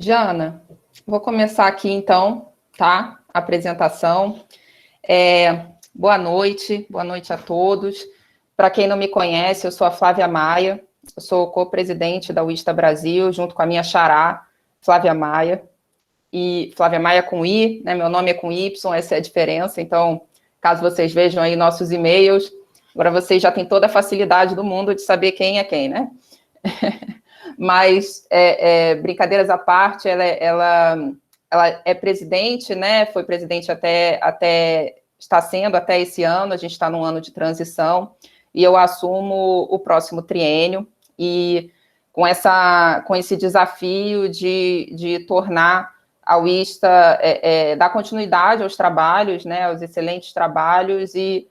Jana, vou começar aqui então, tá? A apresentação. Boa noite a todos. Para quem não me conhece, eu sou a Flávia Maia, eu sou co-presidente da Wista Brasil, junto com a minha xará, Flávia Maia. E Flávia Maia com I, né? Meu nome é com Y, essa é a diferença. Então, caso vocês vejam aí nossos e-mails, agora vocês já têm toda a facilidade do mundo de saber quem é quem, né? Mas, brincadeiras à parte, ela é presidente, né? Foi presidente está sendo até esse ano, a gente está num ano de transição, e eu assumo o próximo triênio, e com esse desafio de tornar a Wista, dar continuidade aos trabalhos, né, aos excelentes trabalhos, e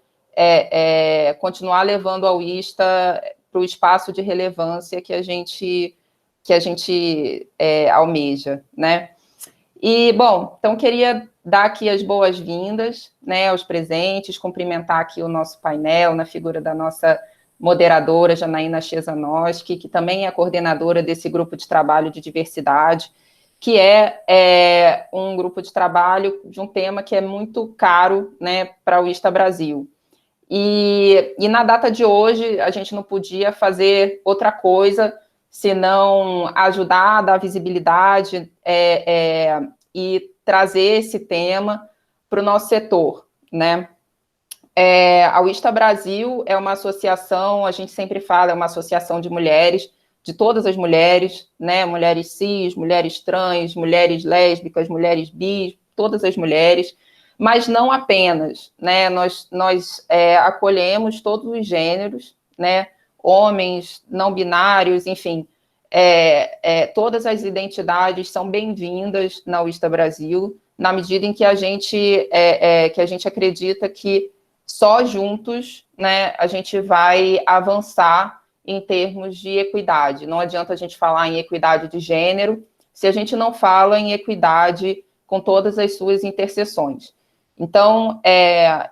continuar levando a Wista para o espaço de relevância que a gente almeja, né? E, bom, então queria dar aqui as boas-vindas, né, aos presentes, cumprimentar aqui o nosso painel, na figura da nossa moderadora, Janaína Chesanoski, que também é coordenadora desse grupo de trabalho de diversidade, que é um grupo de trabalho de um tema que é muito caro, né, para o Wista Brasil. E na data de hoje, a gente não podia fazer outra coisa senão ajudar a dar visibilidade e trazer esse tema para o nosso setor, né? A Wista Brasil é uma associação, a gente sempre fala, é uma associação de mulheres, de todas as mulheres, né? Mulheres cis, mulheres trans, mulheres lésbicas, mulheres bis, todas as mulheres, mas não apenas, né? Nós acolhemos todos os gêneros, né? Homens, não binários, enfim, todas as identidades são bem-vindas na Wista Brasil, na medida em que a gente acredita que só juntos, né, a gente vai avançar em termos de equidade. Não adianta a gente falar em equidade de gênero se a gente não fala em equidade com todas as suas interseções. Então,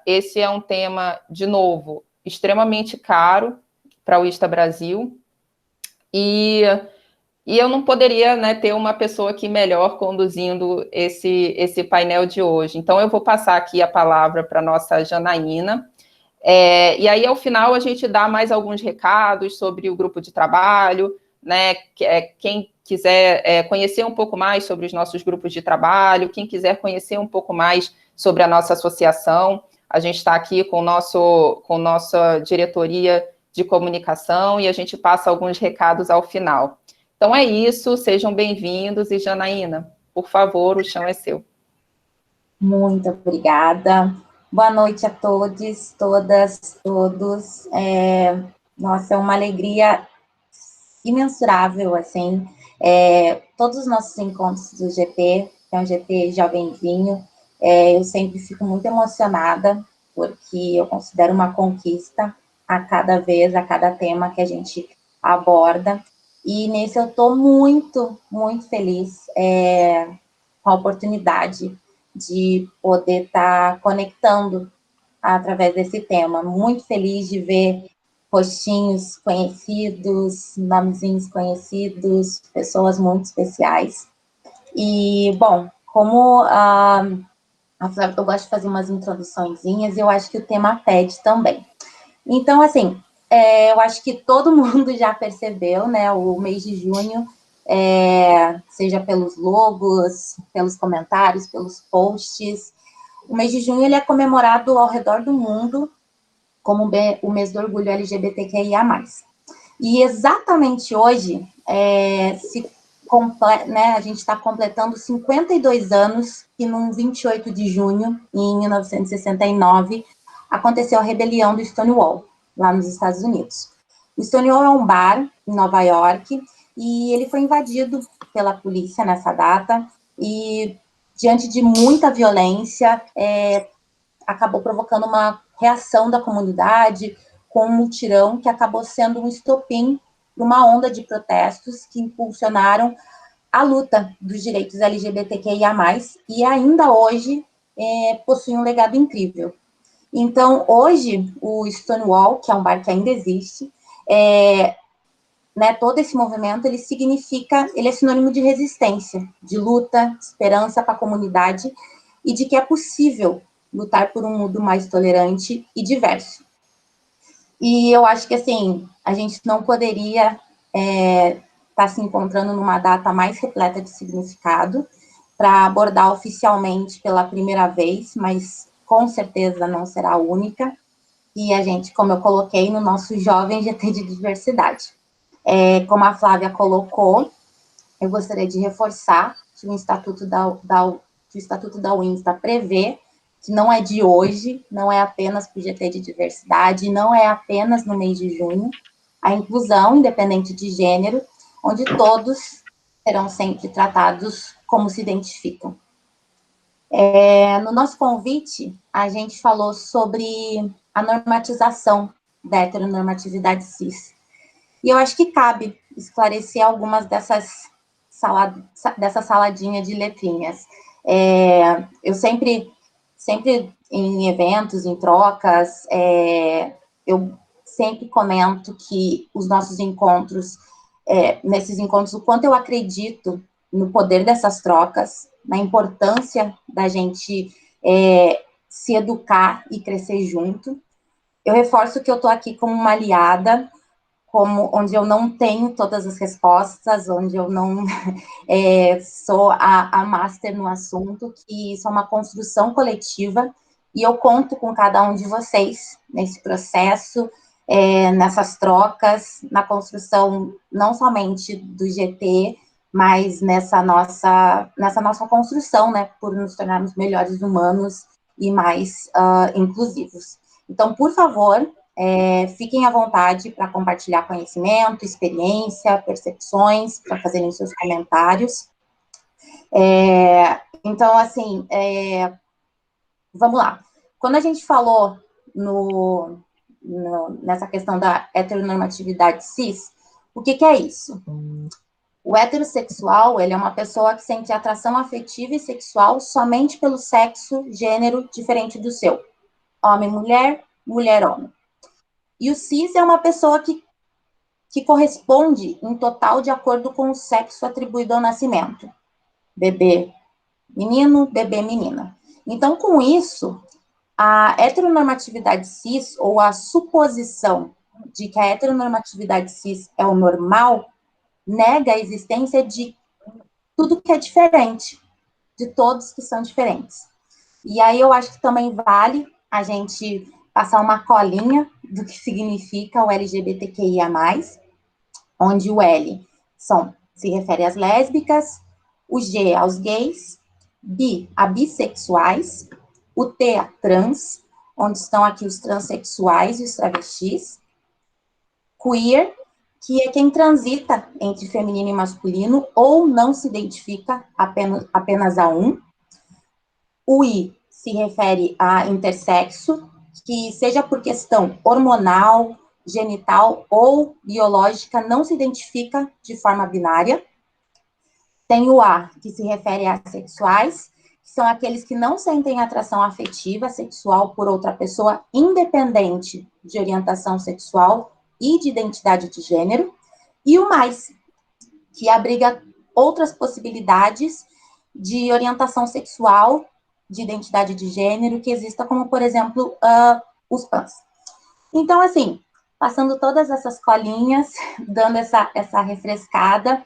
esse é um tema, de novo, extremamente caro para o Wista Brasil, e eu não poderia, né, ter uma pessoa aqui melhor conduzindo esse painel de hoje. Então, eu vou passar aqui a palavra para a nossa Janaína, e aí, ao final, a gente dá mais alguns recados sobre o grupo de trabalho, né? Quem quiser conhecer um pouco mais sobre os nossos grupos de trabalho, quem quiser conhecer um pouco mais sobre a nossa associação, a gente está aqui com nossa diretoria de comunicação e a gente passa alguns recados ao final. Então é isso, sejam bem-vindos, e Janaína, por favor, o chão é seu. Muito obrigada. Boa noite a todos, todas, todos. Nossa, é uma alegria imensurável, assim, todos os nossos encontros do GT, que é um GT jovenzinho, eu sempre fico muito emocionada, porque eu considero uma conquista a cada vez, a cada tema que a gente aborda, e nesse eu estou muito, muito feliz com a oportunidade de poder estar conectando através desse tema. Muito feliz de ver rostinhos conhecidos, nomezinhos conhecidos, pessoas muito especiais. E, bom, como eu gosto de fazer umas introduçõezinhas, eu acho que o tema pede também. Então, assim, eu acho que todo mundo já percebeu, né, o mês de junho, seja pelos logos, pelos comentários, pelos posts, o mês de junho ele é comemorado ao redor do mundo como o mês do orgulho LGBTQIA+. E exatamente hoje, a gente está completando 52 anos que, no 28 de junho, em 1969, aconteceu a rebelião do Stonewall, lá nos Estados Unidos. O Stonewall é um bar em Nova York, e ele foi invadido pela polícia nessa data, e, diante de muita violência, acabou provocando uma reação da comunidade com um mutirão que acabou sendo um estopim para uma onda de protestos que impulsionaram a luta dos direitos LGBTQIA+, e ainda hoje possui um legado incrível. Então, hoje, o Stonewall, que é um bar que ainda existe, né, todo esse movimento, ele é sinônimo de resistência, de luta, de esperança para a comunidade e de que é possível lutar por um mundo mais tolerante e diverso. E eu acho que, assim, a gente não poderia estar se encontrando numa data mais repleta de significado para abordar oficialmente pela primeira vez, mas com certeza não será a única, e a gente, como eu coloquei, no nosso jovem GT de diversidade. Como a Flávia colocou, eu gostaria de reforçar que o Estatuto da UINSTA prevê que não é de hoje, não é apenas para o GT de diversidade, não é apenas no mês de junho, a inclusão, independente de gênero, onde todos serão sempre tratados como se identificam. No nosso convite, a gente falou sobre a normatização da heteronormatividade cis. E eu acho que cabe esclarecer algumas dessa saladinha de letrinhas. Eu sempre em eventos, em trocas, eu sempre comento que os nossos encontros, nesses encontros, o quanto eu acredito no poder dessas trocas, na importância da gente se educar e crescer junto. Eu reforço que eu estou aqui como uma aliada, onde eu não tenho todas as respostas, onde eu não sou a master no assunto, que isso é uma construção coletiva, e eu conto com cada um de vocês nesse processo, nessas trocas, na construção não somente do GT, mas nessa nossa construção, né, por nos tornarmos melhores humanos e mais inclusivos. Então, por favor, fiquem à vontade para compartilhar conhecimento, experiência, percepções, para fazerem seus comentários. Então, assim, vamos lá. Quando a gente falou nessa questão da heteronormatividade cis, o que é isso? O heterossexual, ele é uma pessoa que sente atração afetiva e sexual somente pelo sexo, gênero diferente do seu. Homem-mulher, mulher-homem. E o cis é uma pessoa que corresponde em total de acordo com o sexo atribuído ao nascimento. Bebê menino, bebê menina. Então, com isso, a heteronormatividade cis, ou a suposição de que a heteronormatividade cis é o normal, nega a existência de tudo que é diferente, de todos que são diferentes. E aí eu acho que também vale a gente passar uma colinha do que significa o LGBTQIA+, onde o L se refere às lésbicas, o G aos gays, B a bissexuais, o T a trans, onde estão aqui os transexuais e os travestis, queer, que é quem transita entre feminino e masculino ou não se identifica apenas a um. O I se refere a intersexo, que seja por questão hormonal, genital ou biológica, não se identifica de forma binária. Tem o A, que se refere a assexuais, que são aqueles que não sentem atração afetiva, sexual por outra pessoa, independente de orientação sexual e de identidade de gênero. E o mais, que abriga outras possibilidades de orientação sexual, de identidade de gênero, que exista, como, por exemplo, os PANs. Então, assim, passando todas essas colinhas, dando essa refrescada,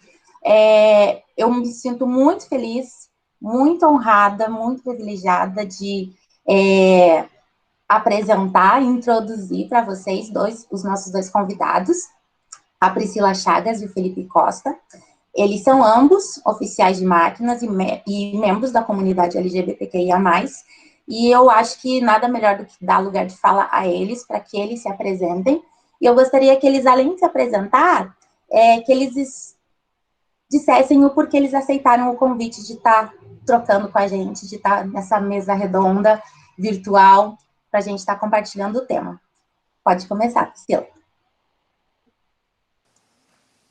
eu me sinto muito feliz, muito honrada, muito privilegiada de apresentar e introduzir para vocês os nossos dois convidados, a Priscila Chagas e o Felipe Costa. Eles são ambos oficiais de máquinas e membros da comunidade LGBTQIA+, e eu acho que nada melhor do que dar lugar de fala a eles, para que eles se apresentem. E eu gostaria que eles, além de se apresentar, que eles dissessem o porquê eles aceitaram o convite de estar trocando com a gente, de estar nessa mesa redonda, virtual, para a gente estar compartilhando o tema. Pode começar, Priscila.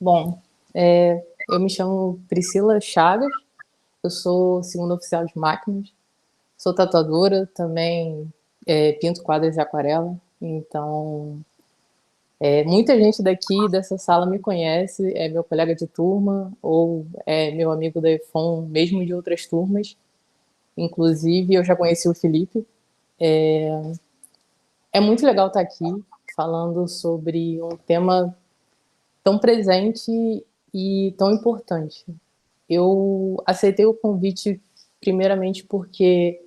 Bom, eu me chamo Priscila Chagas, eu sou segunda oficial de máquinas, sou tatuadora, também pinto quadros de aquarela, então Muita gente daqui dessa sala me conhece, é meu colega de turma ou é meu amigo da EFON, mesmo de outras turmas. Inclusive, eu já conheci o Felipe. É muito legal estar aqui falando sobre um tema tão presente e tão importante. Eu aceitei o convite primeiramente porque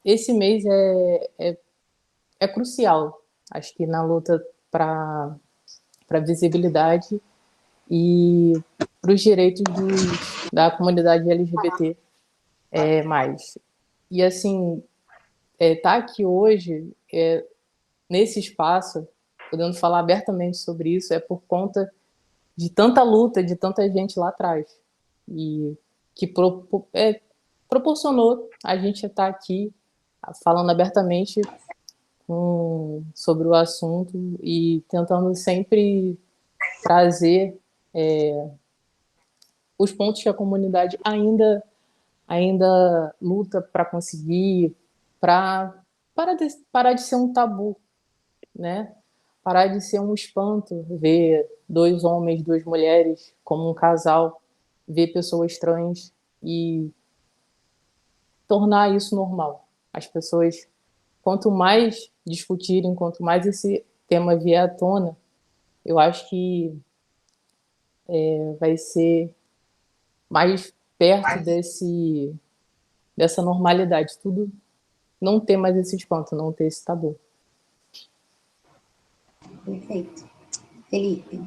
esse mês é crucial, acho que na luta para visibilidade e para os direitos da comunidade LGBT mais. E assim, tá aqui hoje, nesse espaço, podendo falar abertamente sobre isso, é por conta de tanta luta, de tanta gente lá atrás. E que proporcionou a gente estar aqui falando abertamente sobre o assunto e tentando sempre trazer os pontos que a comunidade ainda luta para conseguir, parar de ser um tabu, né? Parar de ser um espanto ver dois homens, duas mulheres como um casal, ver pessoas trans e tornar isso normal. As pessoas, quanto mais discutirem, quanto mais esse tema vier à tona, eu acho que vai ser mais perto dessa normalidade. Tudo não ter mais esse espanto, não ter esse tabu. Perfeito. Felipe.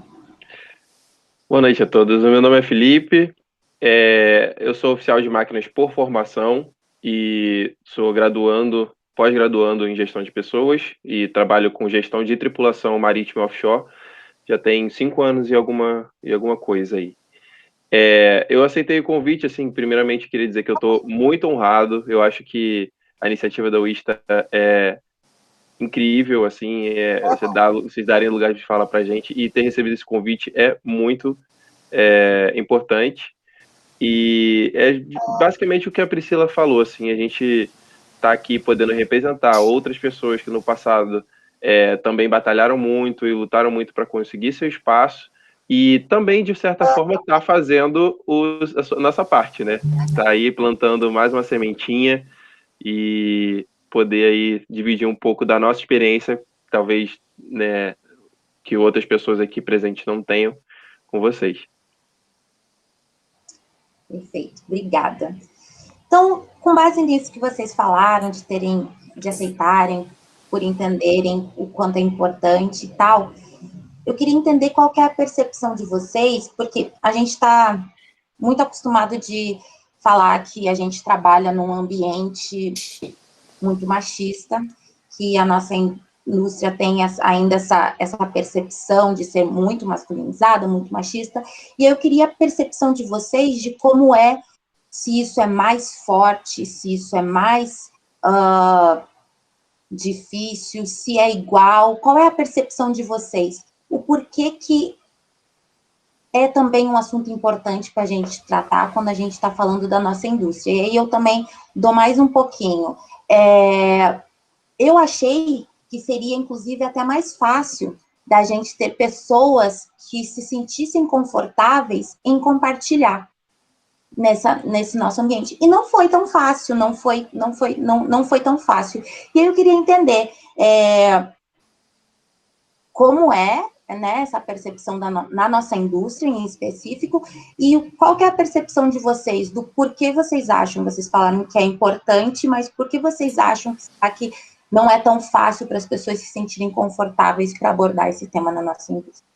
Boa noite a todos. O meu nome é Felipe. Eu sou oficial de máquinas por formação e sou pós-graduando em gestão de pessoas e trabalho com gestão de tripulação marítima offshore. Já tem 5 anos e alguma coisa aí. Eu aceitei o convite, assim, primeiramente queria dizer que eu estou muito honrado. Eu acho que a iniciativa da UISTA é incrível, assim, vocês darem lugar de fala para a gente e ter recebido esse convite é muito importante. E é basicamente o que a Priscila falou, assim, a gente está aqui podendo representar outras pessoas que no passado também batalharam muito e lutaram muito para conseguir seu espaço e também, de certa forma, está fazendo a nossa parte, né? Está aí plantando mais uma sementinha e poder aí dividir um pouco da nossa experiência, talvez, né, que outras pessoas aqui presentes não tenham, com vocês. Perfeito, obrigada. Então, com base nisso que vocês falaram, de aceitarem, por entenderem o quanto é importante e tal, eu queria entender qual que é a percepção de vocês, porque a gente está muito acostumado de falar que a gente trabalha num ambiente muito machista, que a nossa indústria tem ainda essa percepção de ser muito masculinizada, muito machista, e eu queria a percepção de vocês de como se isso é mais forte, se isso é mais difícil, se é igual, qual é a percepção de vocês? O porquê que é também um assunto importante para a gente tratar quando a gente está falando da nossa indústria. E aí eu também dou mais um pouquinho. Eu achei que seria, inclusive, até mais fácil da gente ter pessoas que se sentissem confortáveis em compartilhar nesse nosso ambiente. E não foi tão fácil, não foi tão fácil. E aí eu queria entender como né, essa percepção na nossa indústria em específico, e qual que é a percepção de vocês, do porquê vocês acham, vocês falaram que é importante, mas por que vocês acham que não é tão fácil para as pessoas se sentirem confortáveis para abordar esse tema na nossa indústria?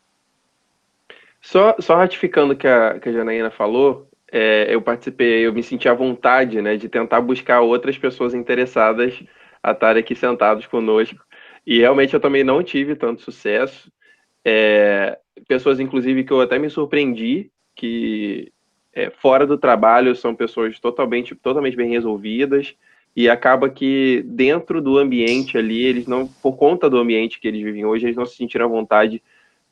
Só ratificando o que a Janaína falou, eu participei, eu me senti à vontade, né, de tentar buscar outras pessoas interessadas a estarem aqui sentados conosco, e realmente eu também não tive tanto sucesso. Pessoas, inclusive, que eu até me surpreendi, que fora do trabalho são pessoas totalmente bem resolvidas, e acaba que dentro do ambiente ali, eles não, por conta do ambiente que eles vivem hoje, eles não se sentiram à vontade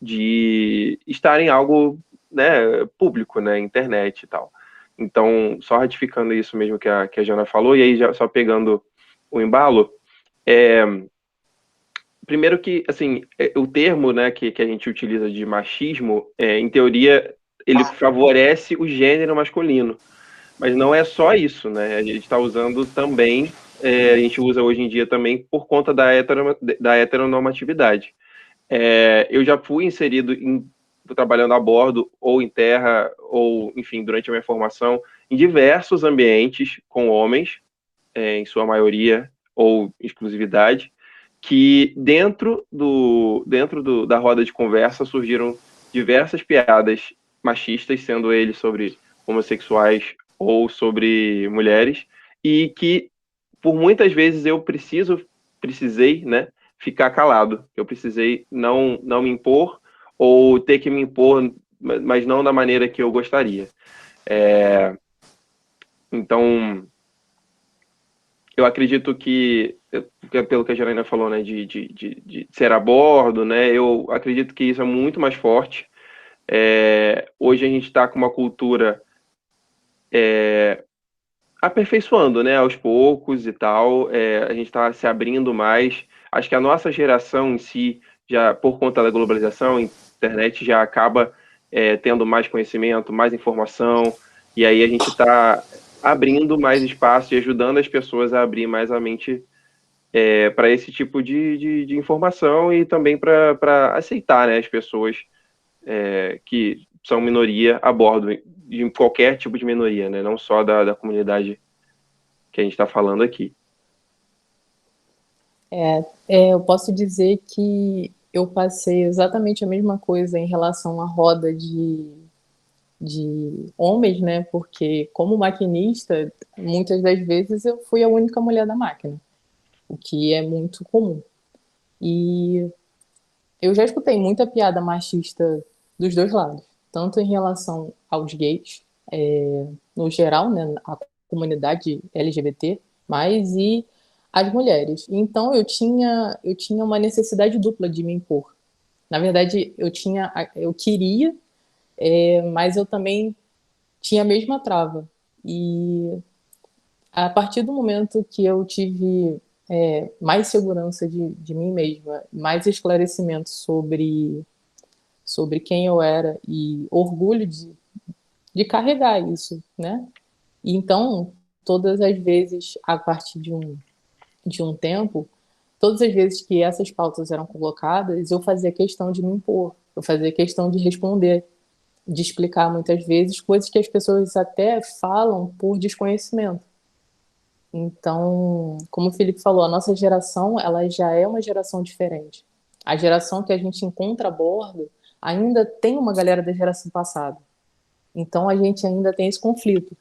de estar em algo, né, público, né, internet e tal. Então, só ratificando isso mesmo que a Jana falou, e aí já só pegando o embalo, primeiro que, assim, o termo, né, que a gente utiliza de machismo, em teoria, ele favorece o gênero masculino. Mas não é só isso, né? A gente está usando também, a gente usa hoje em dia também por conta da heteronormatividade. Eu já fui inserido trabalhando a bordo, ou em terra, ou, enfim, durante a minha formação, em diversos ambientes com homens, em sua maioria, ou exclusividade, que dentro da roda de conversa surgiram diversas piadas machistas, sendo eles sobre homossexuais ou sobre mulheres, e que por muitas vezes eu precisei, né, ficar calado. Eu precisei não me impor ou ter que me impor, mas não da maneira que eu gostaria. Então, eu acredito que, pelo que a Janaína falou, né, de ser a bordo, né, eu acredito que isso é muito mais forte. Hoje a gente está com uma cultura aperfeiçoando, né, aos poucos e tal. A gente está se abrindo mais. Acho que a nossa geração em si, já por conta da globalização, a internet já acaba tendo mais conhecimento, mais informação, e aí a gente está abrindo mais espaço e ajudando as pessoas a abrir mais a mente para esse tipo de informação e também para aceitar, né, as pessoas que são minoria a bordo de qualquer tipo de minoria, né, não só da comunidade que a gente está falando aqui. Eu posso dizer que eu passei exatamente a mesma coisa em relação à roda de homens, né? Porque como maquinista, muitas das vezes eu fui a única mulher da máquina, o que é muito comum. E eu já escutei muita piada machista dos dois lados, tanto em relação aos gays, no geral, né, a comunidade LGBT, mas e as mulheres. Então eu tinha uma necessidade dupla de me impor. Na verdade, eu queria, mas eu também tinha a mesma trava. E a partir do momento que eu tive mais segurança de mim mesma, mais esclarecimento sobre quem eu era e orgulho de carregar isso, né? E então, todas as vezes, a partir de um tempo, todas as vezes que essas pautas eram colocadas, eu fazia questão de me impor, eu fazia questão de responder, de explicar muitas vezes coisas que as pessoas até falam por desconhecimento. Então, como o Felipe falou, a nossa geração, ela já é uma geração diferente. A geração que a gente encontra a bordo ainda tem uma galera da geração passada. Então, a gente ainda tem esse conflito,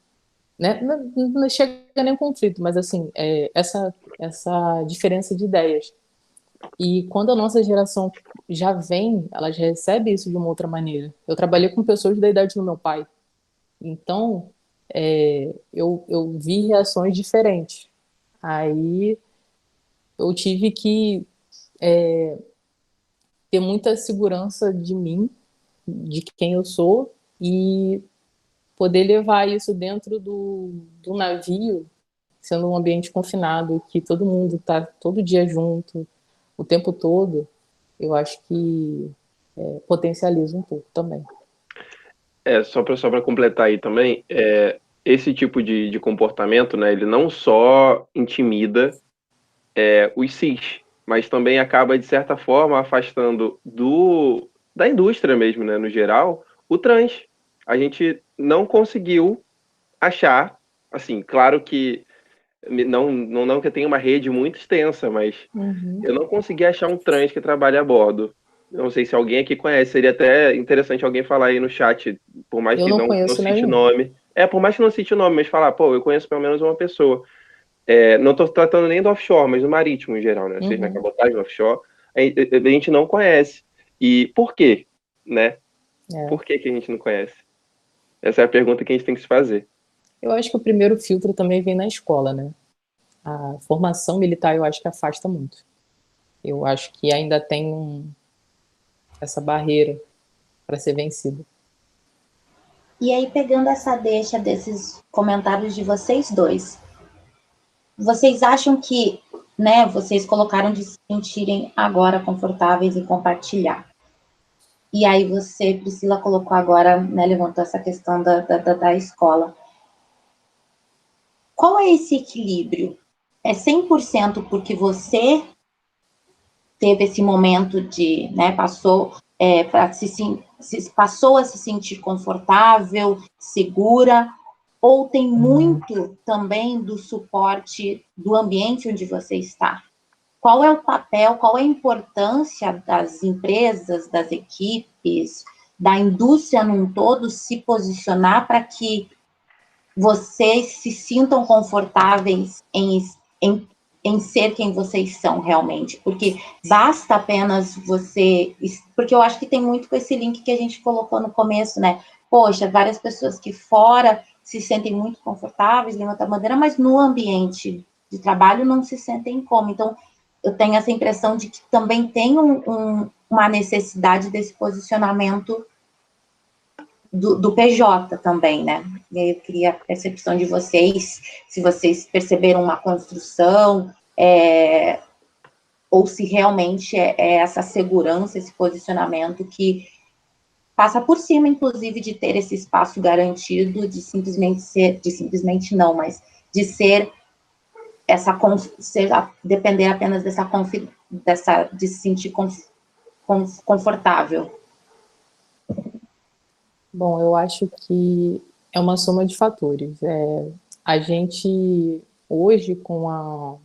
né? Não chega nem conflito, mas assim, essa diferença de ideias. E quando a nossa geração já vem, ela já recebe isso de uma outra maneira. Eu trabalhei com pessoas da idade do meu pai, então eu vi reações diferentes. Aí eu tive que ter muita segurança de mim, de quem eu sou, e poder levar isso dentro do navio, sendo um ambiente confinado, que todo mundo está todo dia junto, o tempo todo, eu acho que potencializa um pouco também. Só para completar aí também, esse tipo de comportamento, né, ele não só intimida os cis, mas também acaba, de certa forma, afastando da indústria mesmo, né, no geral, o trans. A gente não conseguiu achar, assim, claro que não que eu tenha uma rede muito extensa, mas eu não consegui achar um trans que trabalhe a bordo. Eu não sei se alguém aqui conhece, seria até interessante alguém falar aí no chat, por mais Eu que não não conheço cite nenhum. nome. Por mais que não cite o nome, mas falar, pô, eu conheço pelo menos uma pessoa. Não estou tratando nem do offshore, mas do marítimo em geral, né? Seja na cabotagem, no offshore, a gente não conhece. E por quê, né? Por que a gente não conhece? Essa é a pergunta que a gente tem que se fazer. Eu acho que o primeiro filtro também vem na escola, né? A formação militar eu acho que afasta muito. Eu acho que ainda tem essa barreira para ser vencida. E aí, pegando essa deixa desses comentários de vocês dois, vocês acham que né, vocês colocaram de se sentirem agora confortáveis em compartilhar. E aí você, Priscila, colocou agora, né, levantou essa questão da escola. Qual é esse equilíbrio? É 100% porque você teve esse momento de, né, passou a se sentir confortável, segura, ou tem muito também do suporte do ambiente onde você está? Qual é o papel, qual é a importância das empresas, das equipes, da indústria num todo se posicionar para que vocês se sintam confortáveis em ser quem vocês são realmente? Porque basta apenas você... Porque eu acho que tem muito com esse link que a gente colocou no começo, né? Poxa, várias pessoas que fora se sentem muito confortáveis, levantam a bandeira, mas no ambiente de trabalho não se sentem como. Então, eu tenho essa impressão de que também tem uma necessidade desse posicionamento do PJ também, né? E aí eu queria a percepção de vocês, se vocês perceberam uma construção, ou se realmente é essa segurança, esse posicionamento que passa por cima, inclusive, de ter esse espaço garantido, de simplesmente ser depender apenas de se sentir confortável. Bom, eu acho que é uma soma de fatores. A gente, hoje, com a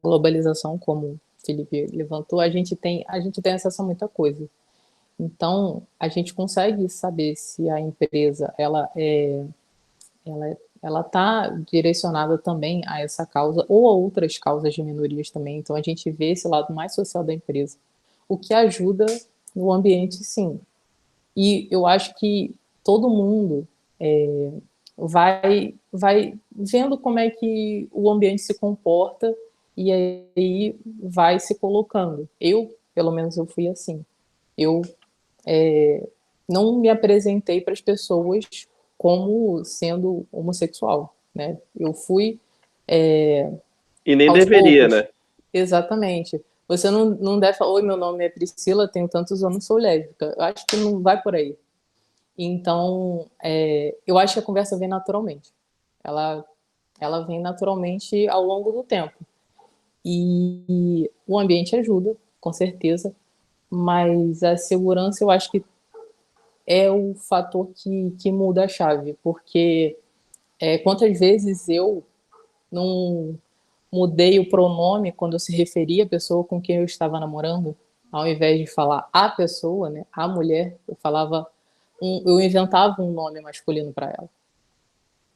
globalização, como o Felipe levantou, a gente tem acesso a muita coisa. Então, a gente consegue saber se a empresa ela está direcionada também a essa causa ou a outras causas de minorias também. Então, a gente vê esse lado mais social da empresa, o que ajuda no ambiente, sim. E eu acho que todo mundo vai vendo como é que o ambiente se comporta e aí vai se colocando. Pelo menos, eu fui assim. Eu não me apresentei para as pessoas como sendo homossexual, né? Eu fui E nem aos deveria, poucos. né? Exatamente. Você não deve falar, oi, meu nome é Priscila, tenho tantos anos, sou lésbica. Eu acho que não vai por aí. Então, eu acho que a conversa vem naturalmente. Ela vem naturalmente ao longo do tempo. E o ambiente ajuda, com certeza, mas a segurança eu acho que é o fator que muda a chave, porque quantas vezes eu não mudei o pronome quando eu se referia à pessoa com quem eu estava namorando, ao invés de falar a pessoa, né, a mulher, eu inventava um nome masculino para ela,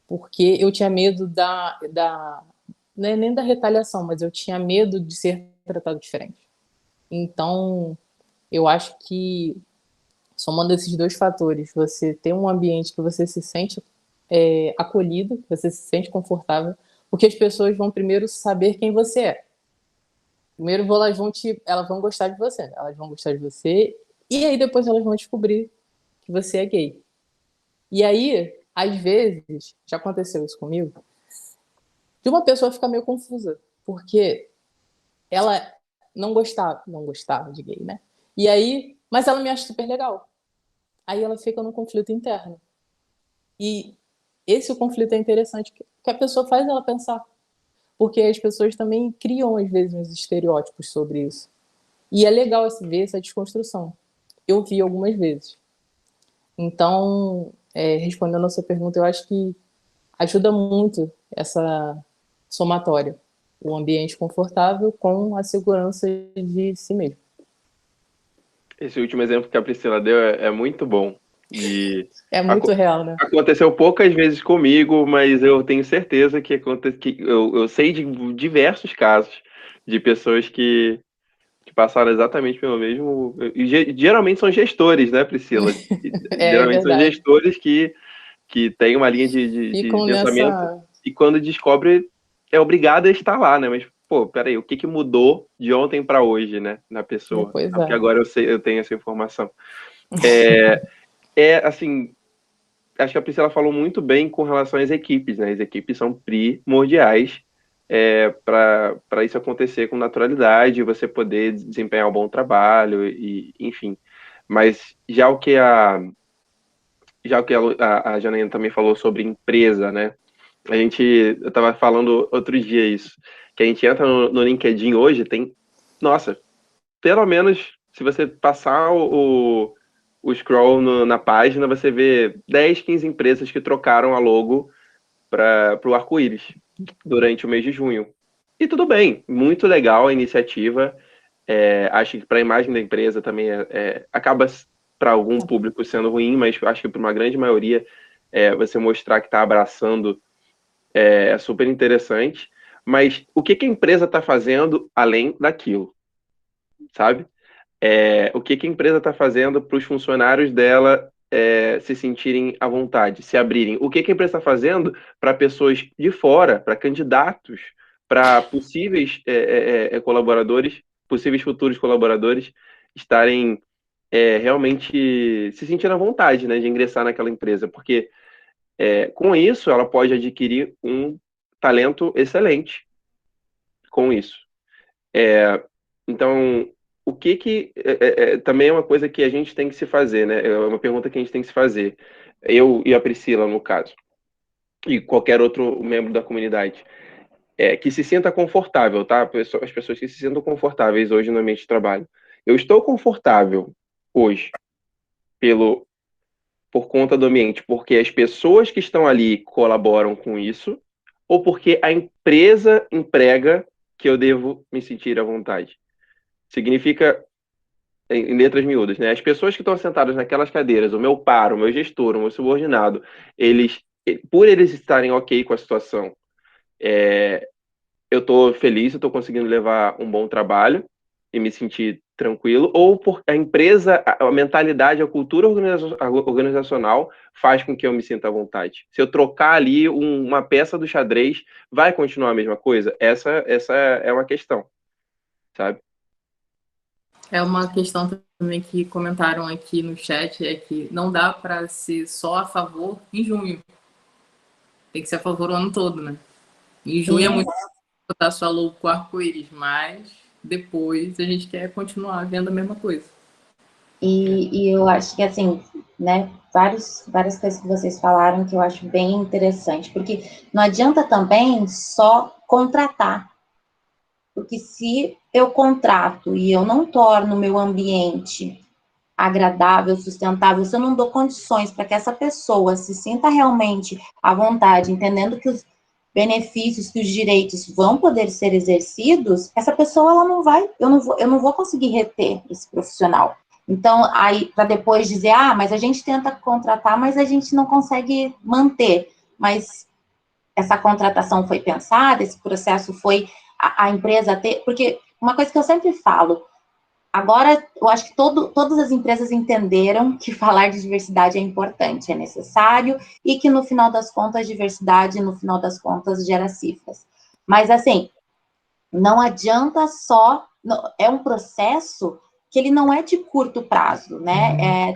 porque eu tinha medo não é nem da retaliação, mas eu tinha medo de ser tratado diferente. Então, eu acho que somando esses dois fatores, você ter um ambiente que você se sente acolhido, que você se sente confortável, porque as pessoas vão primeiro saber quem você é. Primeiro elas vão gostar de você, e aí depois elas vão descobrir que você é gay. E aí, às vezes, já aconteceu isso comigo, de uma pessoa ficar meio confusa, porque ela não gostava de gay, né? E aí, mas ela me acha super legal. Aí ela fica num conflito interno. E esse conflito é interessante, que a pessoa faz ela pensar. Porque as pessoas também criam, às vezes, uns estereótipos sobre isso. E é legal ver essa desconstrução. Eu vi algumas vezes. Então, respondendo a sua pergunta, eu acho que ajuda muito essa somatória. O ambiente confortável com a segurança de si mesmo. Esse último exemplo que a Priscila deu é muito bom. É muito real, né? Aconteceu poucas vezes comigo, mas eu tenho certeza que eu sei de diversos casos de pessoas que passaram exatamente pelo mesmo. E geralmente são gestores, né, Priscila? Geralmente são Verdade. gestores que têm uma linha de pensamento e quando descobre é obrigado a estar lá, né? Mas, pô, peraí, o que mudou de ontem para hoje, né, na pessoa? Pois Porque agora eu tenho essa informação. Assim, acho que a Priscila falou muito bem com relação às equipes, né? As equipes são primordiais para isso acontecer com naturalidade, você poder desempenhar um bom trabalho, e enfim. Mas já o que a Janaína também falou sobre empresa, né? Eu estava falando outro dia isso, que a gente entra no LinkedIn hoje, nossa, pelo menos, se você passar o scroll na página, você vê 10, 15 empresas que trocaram a logo para o arco-íris durante o mês de junho. E tudo bem, muito legal a iniciativa. Acho que para a imagem da empresa também acaba para algum público sendo ruim, mas acho que para uma grande maioria você mostrar que está abraçando é super interessante. Mas o que a empresa está fazendo além daquilo, sabe? O que a empresa está fazendo para os funcionários dela se sentirem à vontade, se abrirem? O que a empresa está fazendo para pessoas de fora, para candidatos, para possíveis colaboradores, possíveis futuros colaboradores, estarem realmente se sentindo à vontade, né, de ingressar naquela empresa? Porque com isso ela pode adquirir um talento excelente com isso. Então, o que também é uma coisa que a gente tem que se fazer, né? É uma pergunta que a gente tem que se fazer. Eu e a Priscila, no caso, e qualquer outro membro da comunidade, que se sinta confortável, tá? As pessoas que se sintam confortáveis hoje no ambiente de trabalho. Eu estou confortável hoje por conta do ambiente, porque as pessoas que estão ali colaboram com isso, ou porque a empresa emprega que eu devo me sentir à vontade. Significa, em letras miúdas, né? As pessoas que estão sentadas naquelas cadeiras, o meu par, o meu gestor, o meu subordinado, por eles estarem ok com a situação, eu estou feliz, eu estou conseguindo levar um bom trabalho e me sentir tranquilo, ou por a empresa, a mentalidade, a cultura organizacional faz com que eu me sinta à vontade. Se eu trocar ali uma peça do xadrez, vai continuar a mesma coisa? Essa é uma questão, sabe? É uma questão também que comentaram aqui no chat, é que não dá para ser só a favor em junho. Tem que ser a favor o ano todo, né? Em junho é muito botar sua logo com arco-íris, mas depois a gente quer continuar vendo a mesma coisa. E eu acho que, assim, né, várias coisas que vocês falaram que eu acho bem interessante, porque não adianta também só contratar, porque se eu contrato e eu não torno o meu ambiente agradável, sustentável, se eu não dou condições para que essa pessoa se sinta realmente à vontade, entendendo que os benefícios, que os direitos vão poder ser exercidos, essa pessoa ela não vai, eu não vou conseguir reter esse profissional. Então, aí, para depois dizer, mas a gente tenta contratar, mas a gente não consegue manter. Mas essa contratação foi pensada, esse processo foi a empresa ter, porque uma coisa que eu sempre falo, agora, eu acho que todas as empresas entenderam que falar de diversidade é importante, é necessário, e que, no final das contas, diversidade, no final das contas, gera cifras. Mas, assim, não adianta só... É um processo que ele não é de curto prazo, né?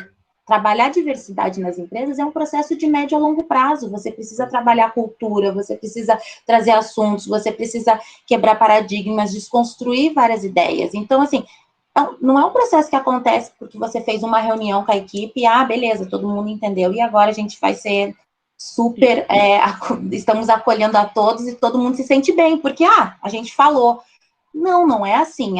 Trabalhar diversidade nas empresas é um processo de médio a longo prazo. Você precisa trabalhar cultura, você precisa trazer assuntos, você precisa quebrar paradigmas, desconstruir várias ideias. Então, assim, não é um processo que acontece porque você fez uma reunião com a equipe, beleza, todo mundo entendeu, e agora a gente vai ser super, estamos acolhendo a todos e todo mundo se sente bem, porque, a gente falou. Não é assim,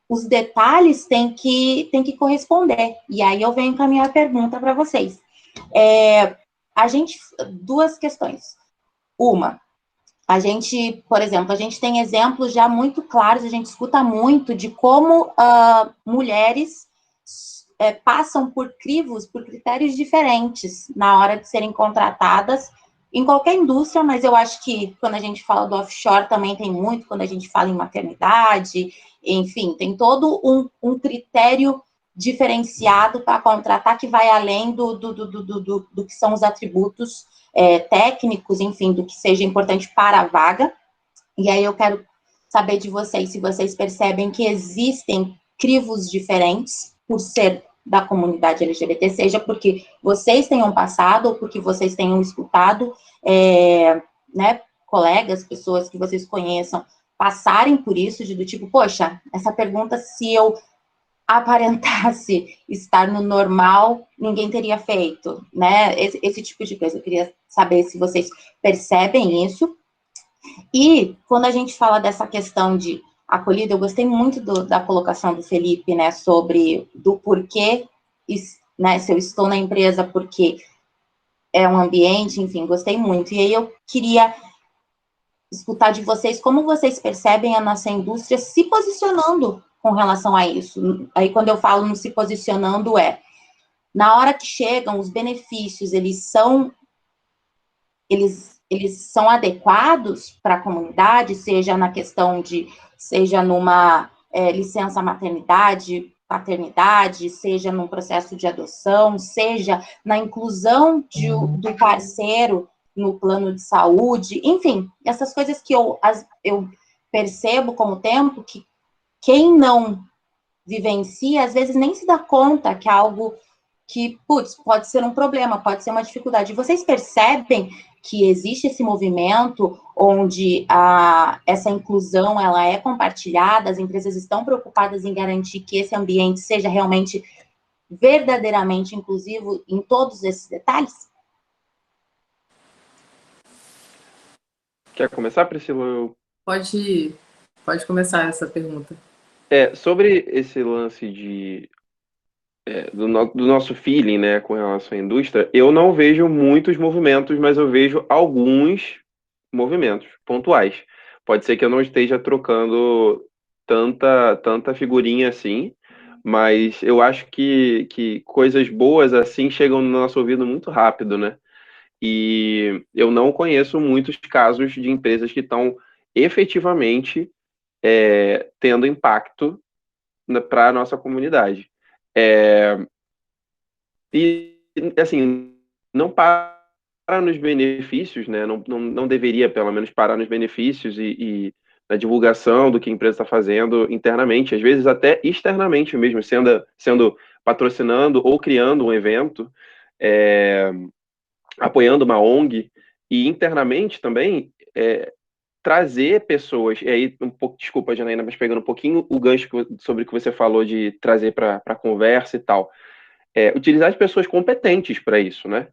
os detalhes têm que corresponder, e aí eu venho com a minha pergunta para vocês. Duas questões. Uma, a gente, por exemplo, a gente tem exemplos já muito claros, a gente escuta muito de como mulheres passam por crivos, por critérios diferentes na hora de serem contratadas em qualquer indústria, mas eu acho que quando a gente fala do offshore também tem muito, quando a gente fala em maternidade, enfim, tem todo um critério diferenciado para contratar que vai além do que são os atributos técnicos, enfim, do que seja importante para a vaga. E aí eu quero saber de vocês, se vocês percebem que existem crivos diferentes por ser da comunidade LGBT, seja porque vocês tenham passado ou porque vocês tenham escutado, né, colegas, pessoas que vocês conheçam, passarem por isso, do tipo, poxa, essa pergunta, se eu aparentasse estar no normal, ninguém teria feito, né? Esse tipo de coisa. Eu queria saber se vocês percebem isso. E quando a gente fala dessa questão de acolhida, eu gostei muito da colocação do Felipe, né, sobre do porquê, né, se eu estou na empresa porque é um ambiente, enfim, gostei muito. E aí eu queria escutar de vocês como vocês percebem a nossa indústria se posicionando com relação a isso. Aí quando eu falo no se posicionando na hora que chegam os benefícios, eles são adequados para a comunidade, seja na questão seja numa licença maternidade, paternidade, seja num processo de adoção, seja na inclusão do parceiro no plano de saúde, enfim, essas coisas que eu percebo com o tempo que quem não vivencia, às vezes nem se dá conta que é algo que, putz, pode ser um problema, pode ser uma dificuldade. Vocês percebem que existe esse movimento onde essa inclusão ela é compartilhada, as empresas estão preocupadas em garantir que esse ambiente seja realmente verdadeiramente inclusivo em todos esses detalhes? Quer começar, Priscila? Pode começar essa pergunta. Sobre esse lance do nosso feeling, né, com relação à indústria, eu não vejo muitos movimentos, mas eu vejo alguns movimentos pontuais. Pode ser que eu não esteja trocando tanta figurinha assim, mas eu acho que coisas boas assim chegam no nosso ouvido muito rápido, né? E eu não conheço muitos casos de empresas que estão efetivamente tendo impacto para a nossa comunidade. E, assim, não para nos benefícios, né? Não deveria, pelo menos, parar nos benefícios e na divulgação do que a empresa está fazendo internamente, às vezes até externamente mesmo, sendo patrocinando ou criando um evento, apoiando uma ONG, e internamente também trazer pessoas, e aí, desculpa, Janaína, mas pegando um pouquinho o gancho sobre o que você falou de trazer para a conversa e tal, utilizar as pessoas competentes para isso, né?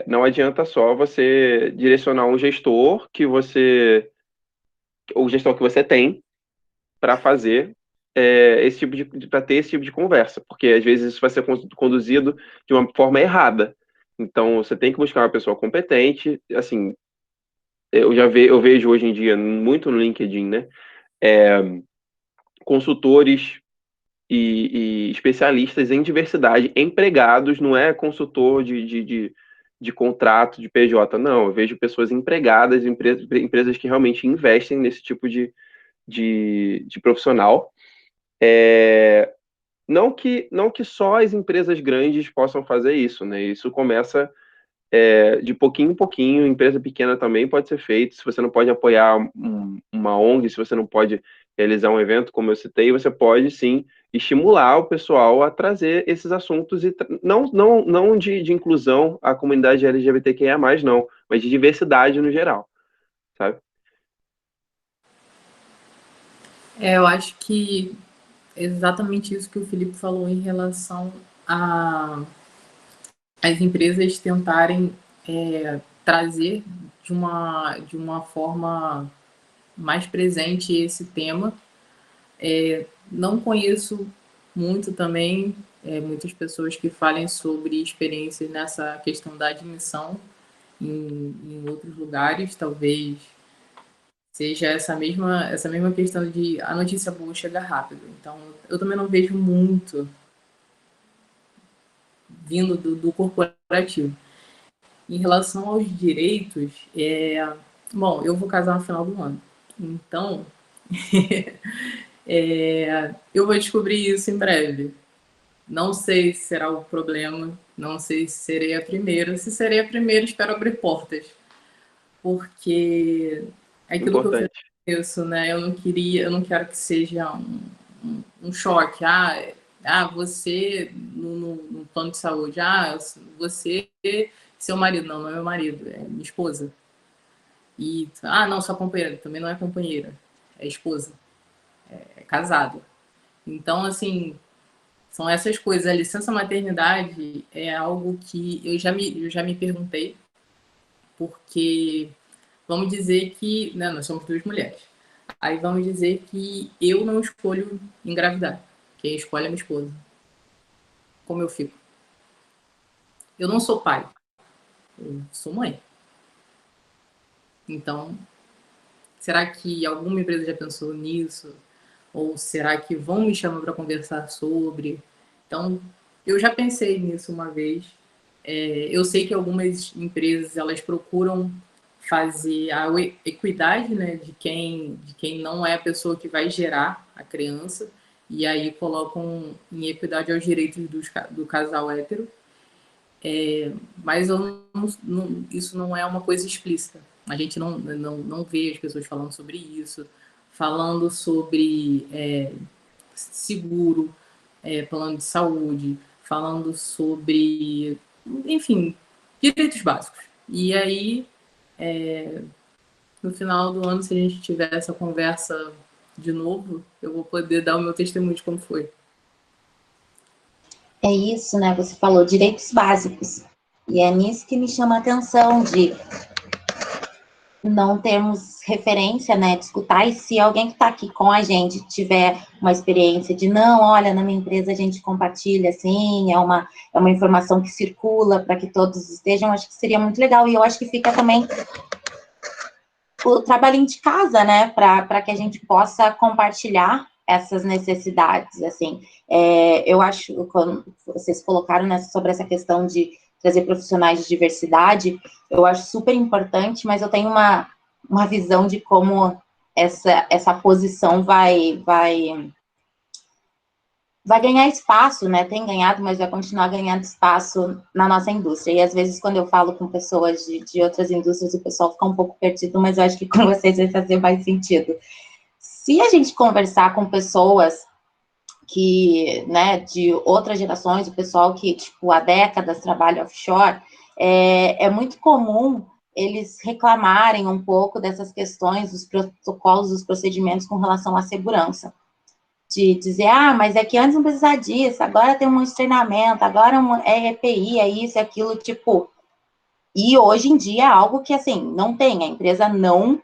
Não adianta só você direcionar um gestor o gestor que você tem para fazer para ter esse tipo de conversa, porque às vezes isso vai ser conduzido de uma forma errada. Então você tem que buscar uma pessoa competente, assim, eu vejo hoje em dia muito no LinkedIn, né? Consultores e especialistas em diversidade, empregados, não é consultor de contrato de PJ, não. Eu vejo pessoas empregadas, empresas que realmente investem nesse tipo de profissional. Não que só as empresas grandes possam fazer isso, né? Isso começa de pouquinho em pouquinho, empresa pequena também pode ser feito. Se você não pode apoiar uma ONG, se você não pode realizar um evento, como eu citei, você pode sim estimular o pessoal a trazer esses assuntos, e não de inclusão à comunidade LGBTQIA+, não, mas de diversidade no geral, sabe? Eu acho que é exatamente isso que o Felipe falou em relação às empresas tentarem trazer de uma forma mais presente esse tema. Não conheço muito também muitas pessoas que falem sobre experiências nessa questão da admissão em outros lugares. Talvez seja essa mesma questão de a notícia boa chega rápido. Então, eu também não vejo muito vindo do corporativo. Em relação aos direitos, bom, eu vou casar no final do ano. Então, eu vou descobrir isso em breve. Não sei se será o problema, não sei se serei a primeira. Se serei a primeira, espero abrir portas. Porque é aquilo Importante. que eu penso, né? Eu não quero que seja um choque. Você no plano de saúde, você, seu marido, não é meu marido, é minha esposa. E, não, só companheira, também não é companheira, é esposa, é casado. Então, assim, são essas coisas. A licença maternidade é algo que eu já me perguntei, porque vamos dizer que, né, nós somos duas mulheres. Aí vamos dizer que eu não escolho engravidar. Quem escolhe é minha esposa. Como eu fico? Eu não sou pai, eu sou mãe. Então, será que alguma empresa já pensou nisso? Ou será que vão me chamar para conversar sobre? Então, eu já pensei nisso uma vez. Eu sei que algumas empresas elas procuram fazer a equidade, né, de quem não é a pessoa que vai gerar a criança, e aí colocam em equidade aos direitos do casal hétero. Mas isso não é uma coisa explícita. A gente não vê as pessoas falando sobre isso, falando sobre seguro, plano de saúde, falando sobre, enfim, direitos básicos. E aí, no final do ano, se a gente tiver essa conversa de novo, eu vou poder dar o meu testemunho de como foi. É isso, né? Você falou direitos básicos. E é nisso que me chama a atenção, de não termos referência, né, de escutar, e se alguém que está aqui com a gente tiver uma experiência de, não, olha, na minha empresa a gente compartilha, assim, é uma informação que circula para que todos estejam, acho que seria muito legal, e eu acho que fica também o trabalhinho de casa, né, para que a gente possa compartilhar essas necessidades, assim, eu acho, quando vocês colocaram sobre essa questão de trazer profissionais de diversidade, eu acho super importante, mas eu tenho uma visão de como essa posição vai ganhar espaço, né? Tem ganhado, mas vai continuar ganhando espaço na nossa indústria. E às vezes, quando eu falo com pessoas de outras indústrias, o pessoal fica um pouco perdido, mas eu acho que com vocês vai fazer mais sentido. Se a gente conversar com pessoas que, né, de outras gerações, o pessoal que, tipo, há décadas trabalha offshore, é muito comum eles reclamarem um pouco dessas questões, dos protocolos, dos procedimentos com relação à segurança. De dizer, mas é que antes não precisava disso, agora tem um treinamento, agora é EPI, é isso, é aquilo, tipo... E hoje em dia é algo que, assim, não tem, a empresa não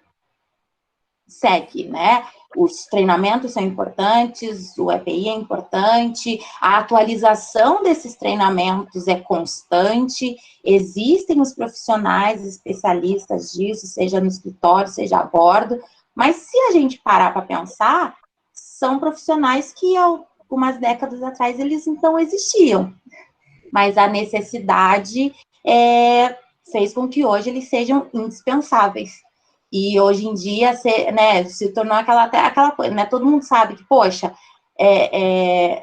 segue, né? Os treinamentos são importantes, o EPI é importante, a atualização desses treinamentos é constante, existem os profissionais especialistas disso, seja no escritório, seja a bordo, mas se a gente parar para pensar, são profissionais que algumas décadas atrás eles não existiam, mas a necessidade fez com que hoje eles sejam indispensáveis. E hoje em dia, né, se tornou aquela coisa, né? Todo mundo sabe que, poxa,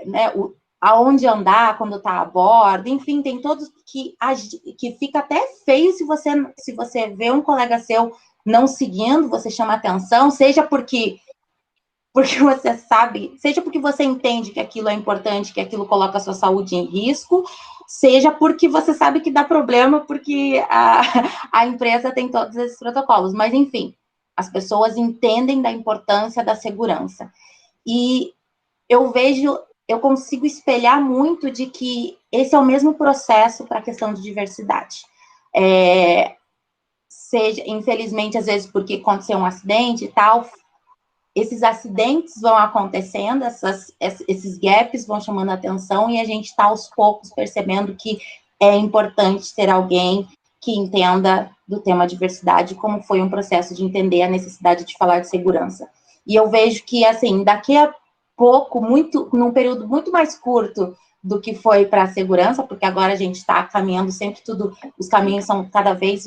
né, aonde andar quando está a bordo, enfim, tem todos que fica até feio se você vê um colega seu não seguindo, você chama atenção, seja porque você sabe, seja porque você entende que aquilo é importante, que aquilo coloca a sua saúde em risco, seja porque você sabe que dá problema, porque a empresa tem todos esses protocolos. Mas, enfim, as pessoas entendem da importância da segurança. E eu consigo espelhar muito de que esse é o mesmo processo para a questão de diversidade. Infelizmente, às vezes, porque aconteceu um acidente e tal, esses acidentes vão acontecendo, esses gaps vão chamando a atenção e a gente está aos poucos percebendo que é importante ter alguém que entenda do tema diversidade, como foi um processo de entender a necessidade de falar de segurança. E eu vejo que, assim, daqui a pouco, num período muito mais curto do que foi para a segurança, porque agora a gente está caminhando sempre os caminhos são cada vez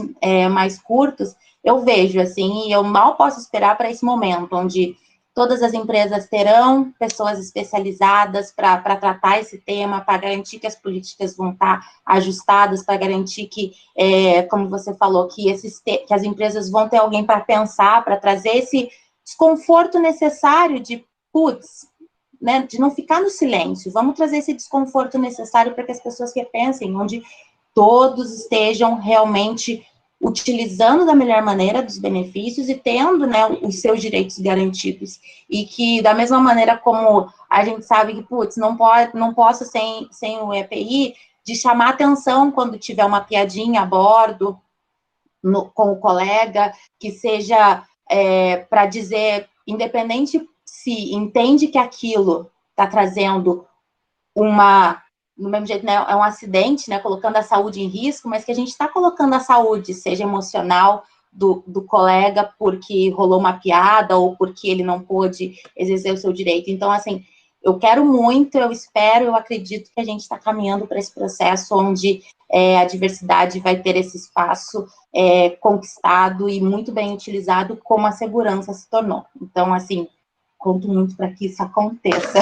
mais curtos, eu vejo, assim, e eu mal posso esperar para esse momento, onde todas as empresas terão pessoas especializadas para tratar esse tema, para garantir que as políticas vão estar ajustadas, para garantir que, como você falou, que as empresas vão ter alguém para pensar, para trazer esse desconforto necessário de, né, de não ficar no silêncio, vamos trazer esse desconforto necessário para que as pessoas repensem, onde todos estejam realmente utilizando da melhor maneira dos benefícios e tendo, né, os seus direitos garantidos. E que, da mesma maneira como a gente sabe que, putz, não posso sem o EPI, de chamar atenção quando tiver uma piadinha a bordo, com o colega, que seja para dizer, independente se entende que aquilo está trazendo no mesmo jeito, né, é um acidente, né, colocando a saúde em risco, mas que a gente está colocando a saúde, seja emocional, do colega, porque rolou uma piada, ou porque ele não pôde exercer o seu direito. Então, assim, eu quero muito, eu espero, eu acredito que a gente está caminhando para esse processo onde a diversidade vai ter esse espaço conquistado e muito bem utilizado, como a segurança se tornou. Então, assim, conto muito para que isso aconteça.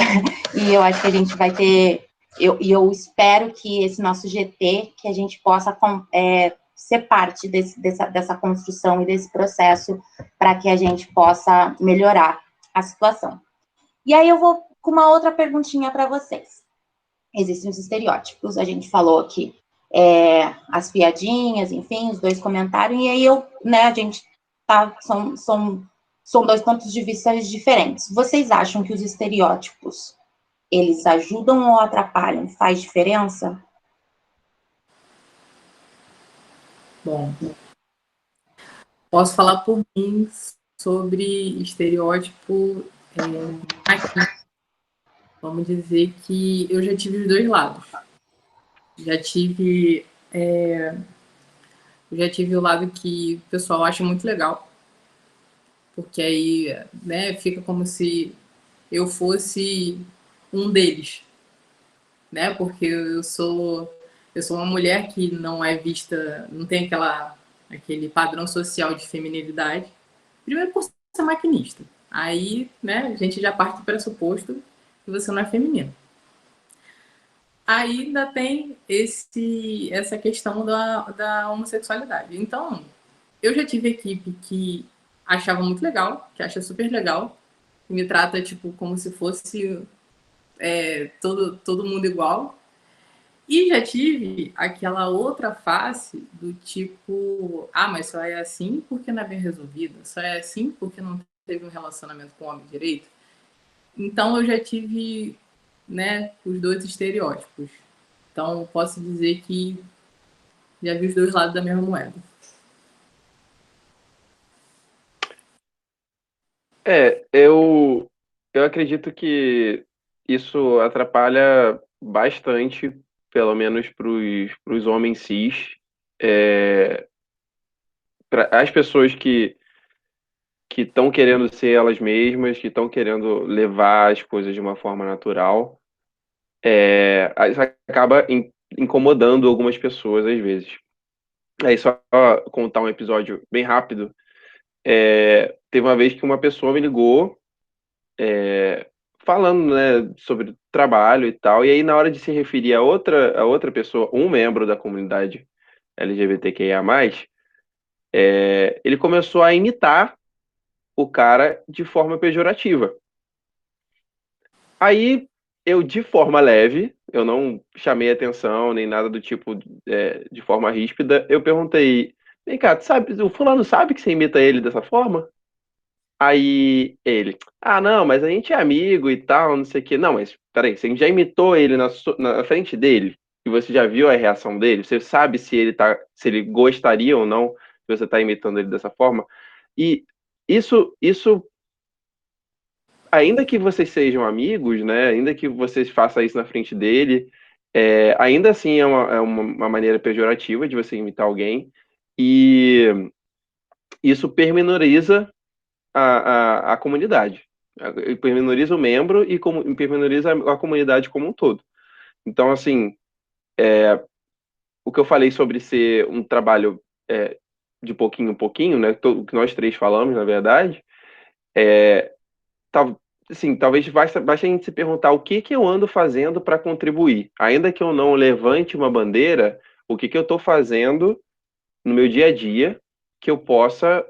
E eu acho que a gente vai ter... eu espero que esse nosso GT, que a gente possa ser parte dessa construção e desse processo para que a gente possa melhorar a situação. E aí eu vou com uma outra perguntinha para vocês. Existem os estereótipos, a gente falou aqui, as piadinhas, enfim, os 2 comentários, e aí a gente são 2 pontos de vista diferentes. Vocês acham que os estereótipos, eles ajudam ou atrapalham? Faz diferença? Bom, posso falar por mim sobre estereótipo aqui. Vamos dizer que eu já tive os 2 lados. Já tive o lado que o pessoal acha muito legal, porque aí, né, fica como se eu fosse um deles, né? Porque eu sou uma mulher que não é vista, não tem aquele padrão social de feminilidade. Primeiro por ser maquinista. Aí, né, a gente já parte do pressuposto que você não é feminino. Aí ainda tem essa questão da homossexualidade. Então, eu já tive equipe que achava muito legal, que acha super legal, que me trata tipo como se fosse todo mundo igual. E já tive aquela outra face do tipo, mas só é assim porque não é bem resolvido, só é assim porque não teve um relacionamento com o homem direito. Então eu já tive, né, os 2 estereótipos. Então posso dizer que já vi os 2 lados da mesma moeda. Eu acredito que isso atrapalha bastante, pelo menos para os homens cis, as pessoas que estão querendo ser elas mesmas, que estão querendo levar as coisas de uma forma natural, isso acaba incomodando algumas pessoas às vezes. Aí só contar um episódio bem rápido. Teve uma vez que uma pessoa me ligou falando, né, sobre trabalho e tal, e aí na hora de se referir a outra pessoa, um membro da comunidade LGBTQIA+, ele começou a imitar o cara de forma pejorativa. Aí eu, de forma leve, eu não chamei atenção nem nada do tipo de forma ríspida, eu perguntei: vem cá, o fulano sabe que você imita ele dessa forma? Aí ele: não, mas a gente é amigo e tal, não sei o quê. Não, mas peraí, você já imitou ele na frente dele? E você já viu a reação dele? Você sabe se ele gostaria ou não de você estar imitando ele dessa forma? E isso, ainda que vocês sejam amigos, né? Ainda que vocês façam isso na frente dele, ainda assim é uma maneira pejorativa de você imitar alguém. E isso pormenoriza a comunidade. Pormenoriza o membro e pormenoriza a comunidade como um todo. Então, assim, o que eu falei sobre ser um trabalho de pouquinho em pouquinho, né? O que nós 3 falamos, na verdade, talvez basta a gente se perguntar o que eu ando fazendo para contribuir. Ainda que eu não levante uma bandeira, o que eu estou fazendo no meu dia a dia que eu possa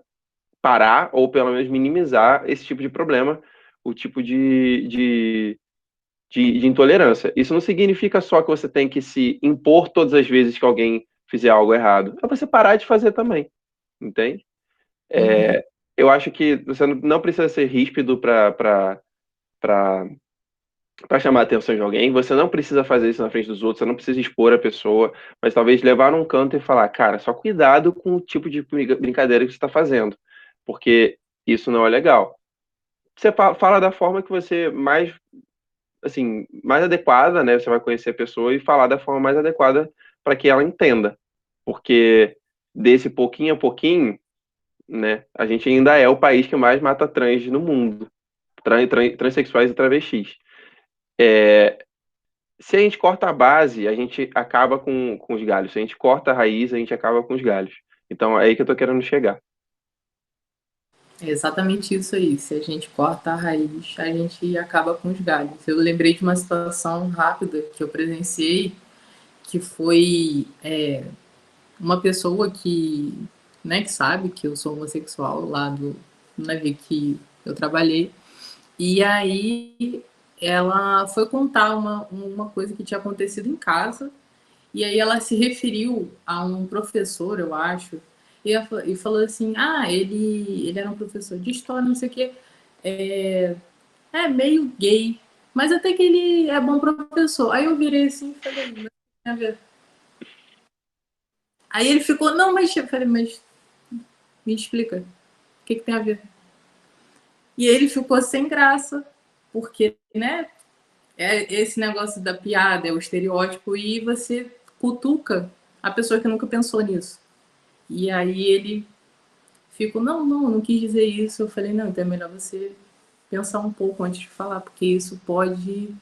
parar ou pelo menos minimizar esse tipo de problema, o tipo de intolerância. Isso não significa só que você tem que se impor todas as vezes que alguém fizer algo errado. É você parar de fazer também. entende? Eu acho que você não precisa ser ríspido para chamar a atenção de alguém, você não precisa fazer isso na frente dos outros, você não precisa expor a pessoa, mas talvez levar num canto e falar, cara, só cuidado com o tipo de brincadeira que você está fazendo, porque isso não é legal. Você fala da forma que você mais, assim, mais adequada, né? Você vai conhecer a pessoa e falar da forma mais adequada para que ela entenda, porque desse pouquinho a pouquinho, né? A gente ainda é o país que mais mata trans no mundo, transexuais e travestis. Se a gente corta a base, a gente acaba com os galhos. Se a gente corta a raiz, a gente acaba com os galhos. Então, é aí que eu tô querendo chegar. É exatamente isso aí. Se a gente corta a raiz, a gente acaba com os galhos. Eu lembrei de uma situação rápida que eu presenciei, que foi uma pessoa que, né, que sabe que eu sou homossexual lá do navio que eu trabalhei. E aí ela foi contar uma coisa que tinha acontecido em casa. E aí ela se referiu a um professor, eu acho, e falou assim, ele era um professor de história, não sei o quê, meio gay, mas até que ele é bom professor. Aí eu virei assim e falei, mas tem a ver. Aí ele ficou, não, mas eu falei, mas me explica, o que tem a ver? E ele ficou sem graça, porque, né, é esse negócio da piada, é o estereótipo, e você cutuca a pessoa que nunca pensou nisso. E aí ele ficou, não quis dizer isso. Eu falei, não, então é melhor você pensar um pouco antes de falar, porque isso pode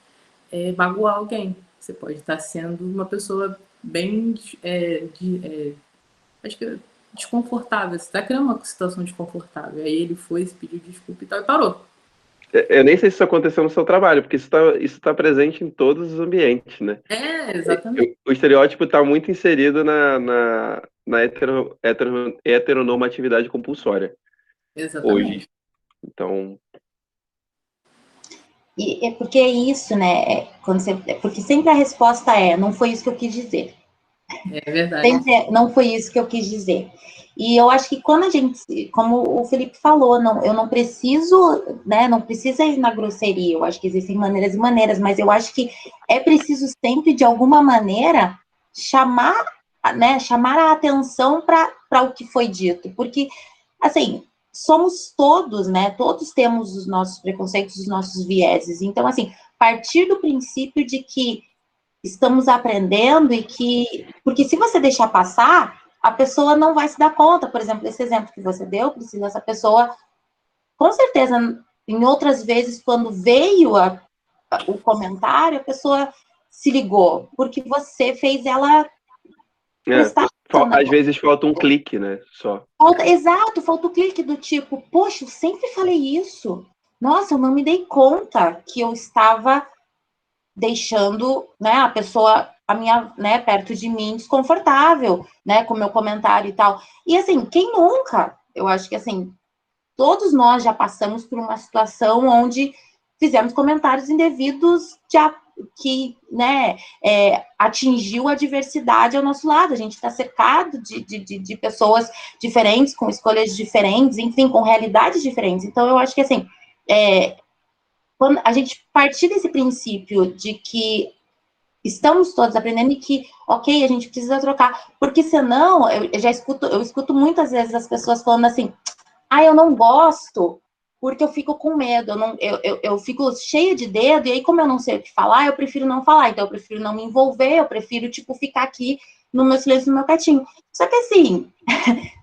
magoar alguém. Você pode estar sendo uma pessoa bem acho que desconfortável. Você está criando uma situação desconfortável. Aí ele foi, se pediu desculpa e tal, e parou. Eu nem sei se isso aconteceu no seu trabalho, porque isso tá presente em todos os ambientes, né? Exatamente. O estereótipo está muito inserido na heteronormatividade compulsória Exatamente. hoje. Então, E é porque é isso, né? Porque sempre a resposta não foi isso que eu quis dizer. É verdade. Sempre não foi isso que eu quis dizer. E eu acho que quando a gente, como o Felipe falou, eu não preciso, né? Não precisa ir na grosseria. Eu acho que existem maneiras e maneiras, mas eu acho que é preciso sempre, de alguma maneira, chamar a atenção para o que foi dito. Porque, assim, somos todos, né? Todos temos os nossos preconceitos, os nossos vieses. Então, assim, partir do princípio de que estamos aprendendo porque se você deixar passar, a pessoa não vai se dar conta. Por exemplo, esse exemplo que você deu, Priscila, essa pessoa, com certeza, em outras vezes, quando veio o comentário, a pessoa se ligou, porque você fez ela prestar atenção. às vezes falta um clique, né? Só. Falta o clique do tipo, poxa, eu sempre falei isso. Nossa, eu não me dei conta que eu estava deixando, né, a pessoa, perto de mim, desconfortável, né, com o meu comentário e tal. E, assim, quem nunca? Eu acho que, assim, todos nós já passamos por uma situação onde fizemos comentários indevidos que, né, atingiu a diversidade ao nosso lado. A gente está cercado de pessoas diferentes, com escolhas diferentes, enfim, com realidades diferentes. Então, eu acho que, assim, quando a gente partir desse princípio de que estamos todos aprendendo e que, ok, a gente precisa trocar, porque senão, eu escuto muitas vezes as pessoas falando assim, eu não gosto porque eu fico com medo, eu fico cheia de dedo, e aí como eu não sei o que falar, eu prefiro não falar, então eu prefiro não me envolver, eu prefiro, tipo, ficar aqui no meu silêncio, no meu quietinho. Só que assim,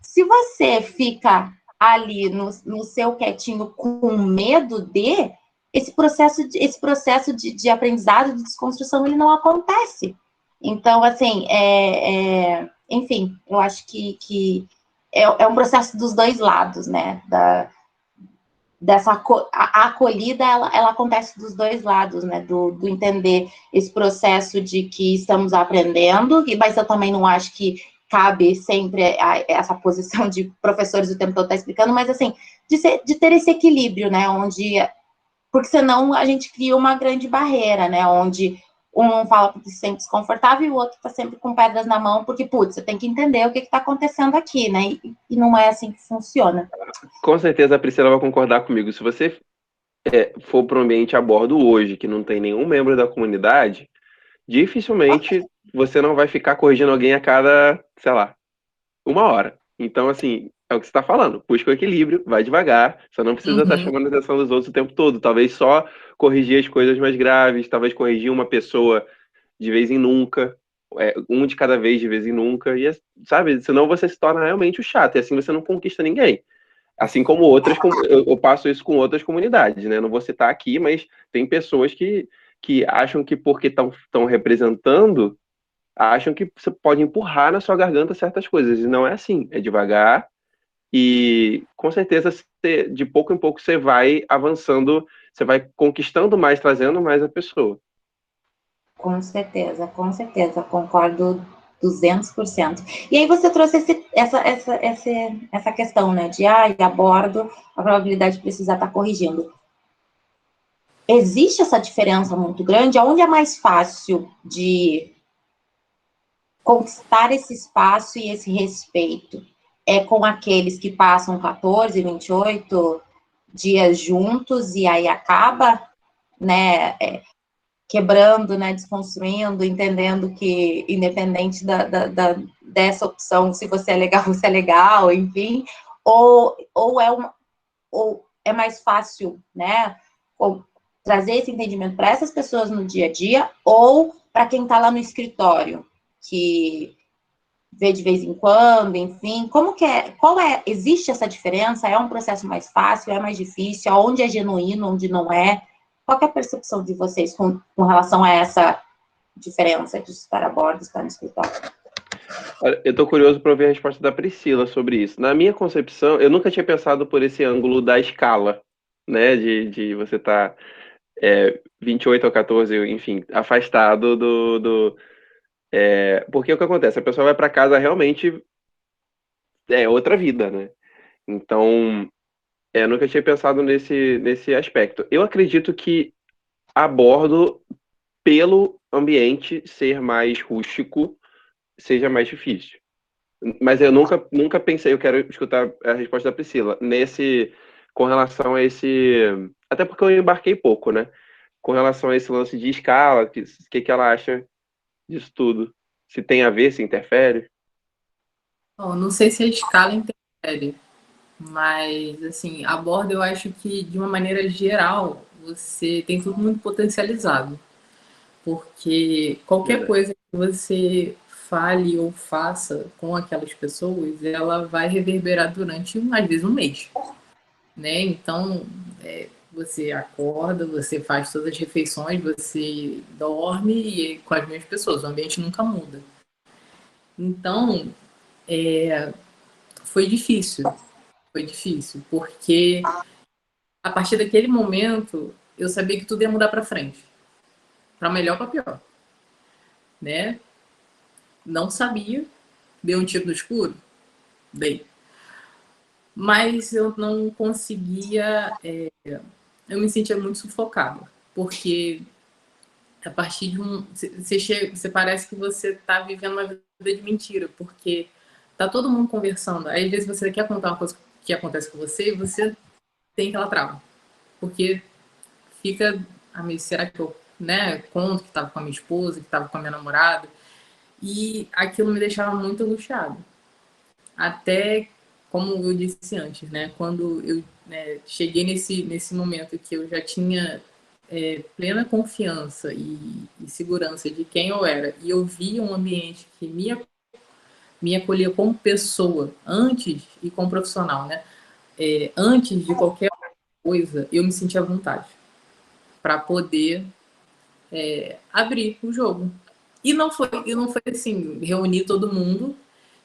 se você fica ali no seu quietinho com medo esse processo de aprendizado, de desconstrução, ele não acontece. Então, assim, enfim, eu acho que é um processo dos dois lados, né? A acolhida, ela acontece dos dois lados, né? Do entender esse processo de que estamos aprendendo, mas eu também não acho que cabe sempre essa posição de professores o tempo todo tá explicando, mas assim, de ter esse equilíbrio, né? Porque senão a gente cria uma grande barreira, né? Onde um fala porque se sente desconfortável e o outro está sempre com pedras na mão, porque, putz, você tem que entender o que está acontecendo aqui, né? E não é assim que funciona. Com certeza a Priscila vai concordar comigo. Se você for para um ambiente a bordo hoje, que não tem nenhum membro da comunidade, dificilmente você não vai ficar corrigindo alguém a cada, sei lá, 1 hora. Então, assim, é o que você está falando. Busca o equilíbrio, vai devagar. Você não precisa estar chamando a atenção dos outros o tempo todo. Talvez só corrigir as coisas mais graves, talvez corrigir uma pessoa de vez em nunca, um de cada vez, de vez em nunca, e sabe? Senão você se torna realmente o chato, e assim você não conquista ninguém. Assim como outras, eu passo isso com outras comunidades, né? Não vou citar aqui, mas tem pessoas que acham que porque estão representando, acham que você pode empurrar na sua garganta certas coisas, e não é assim, é devagar, e com certeza de pouco em pouco você vai avançando, você vai conquistando mais, trazendo mais a pessoa. Com certeza, concordo 200%. E aí você trouxe essa questão, né, de abordo, a probabilidade de precisar estar corrigindo. Existe essa diferença muito grande? Onde é mais fácil de conquistar esse espaço e esse respeito? É com aqueles que passam 14, 28 dias juntos e aí acaba, né, quebrando, né, desconstruindo, entendendo que, independente dessa opção, se você é legal, enfim, ou é mais fácil, né, trazer esse entendimento para essas pessoas no dia a dia, ou para quem está lá no escritório, que vê de vez em quando, enfim, existe essa diferença? É um processo mais fácil, é mais difícil? Onde é genuíno, onde não é? Qual é a percepção de vocês com relação a essa diferença de estar a bordo e estar no escritório? Olha, eu estou curioso para ouvir a resposta da Priscila sobre isso. Na minha concepção, eu nunca tinha pensado por esse ângulo da escala, né? De você estar 28 ou 14, enfim, afastado porque o que acontece? A pessoa vai para casa realmente outra vida, né? Então, eu nunca tinha pensado nesse aspecto. Eu acredito que abordo, pelo ambiente ser mais rústico, seja mais difícil. Mas eu nunca pensei, eu quero escutar a resposta da Priscila, com relação a esse. Até porque eu embarquei pouco, né? Com relação a esse lance de escala, que ela acha disso tudo? Se tem a ver, se interfere? Bom, não sei se a escala interfere, mas, assim, a bordo eu acho que, de uma maneira geral, você tem tudo muito potencializado. Porque qualquer coisa que você fale ou faça com aquelas pessoas, ela vai reverberar durante, às vezes, um mês. Né? Então, você acorda, você faz todas as refeições, você dorme com as mesmas pessoas, o ambiente nunca muda. Então, foi difícil, porque a partir daquele momento eu sabia que tudo ia mudar para frente, para melhor ou para pior, né? Não sabia, dei um tiro no escuro, dei, mas eu não conseguia, eu me sentia muito sufocada, porque a partir de você parece que você está vivendo uma vida de mentira, porque tá todo mundo conversando. Aí, às vezes, você quer contar uma coisa que acontece com você e você tem aquela trava. Porque fica, será que eu, né, conto que estava com a minha esposa, que estava com a minha namorada? E aquilo me deixava muito angustiado. Até, como eu disse antes, né, quando eu cheguei nesse momento que eu já tinha plena confiança e segurança de quem eu era, e eu via um ambiente que me acolhia como pessoa, antes, e como profissional, né? Antes de qualquer coisa, eu me sentia à vontade para poder abrir o jogo. E não foi assim, reunir todo mundo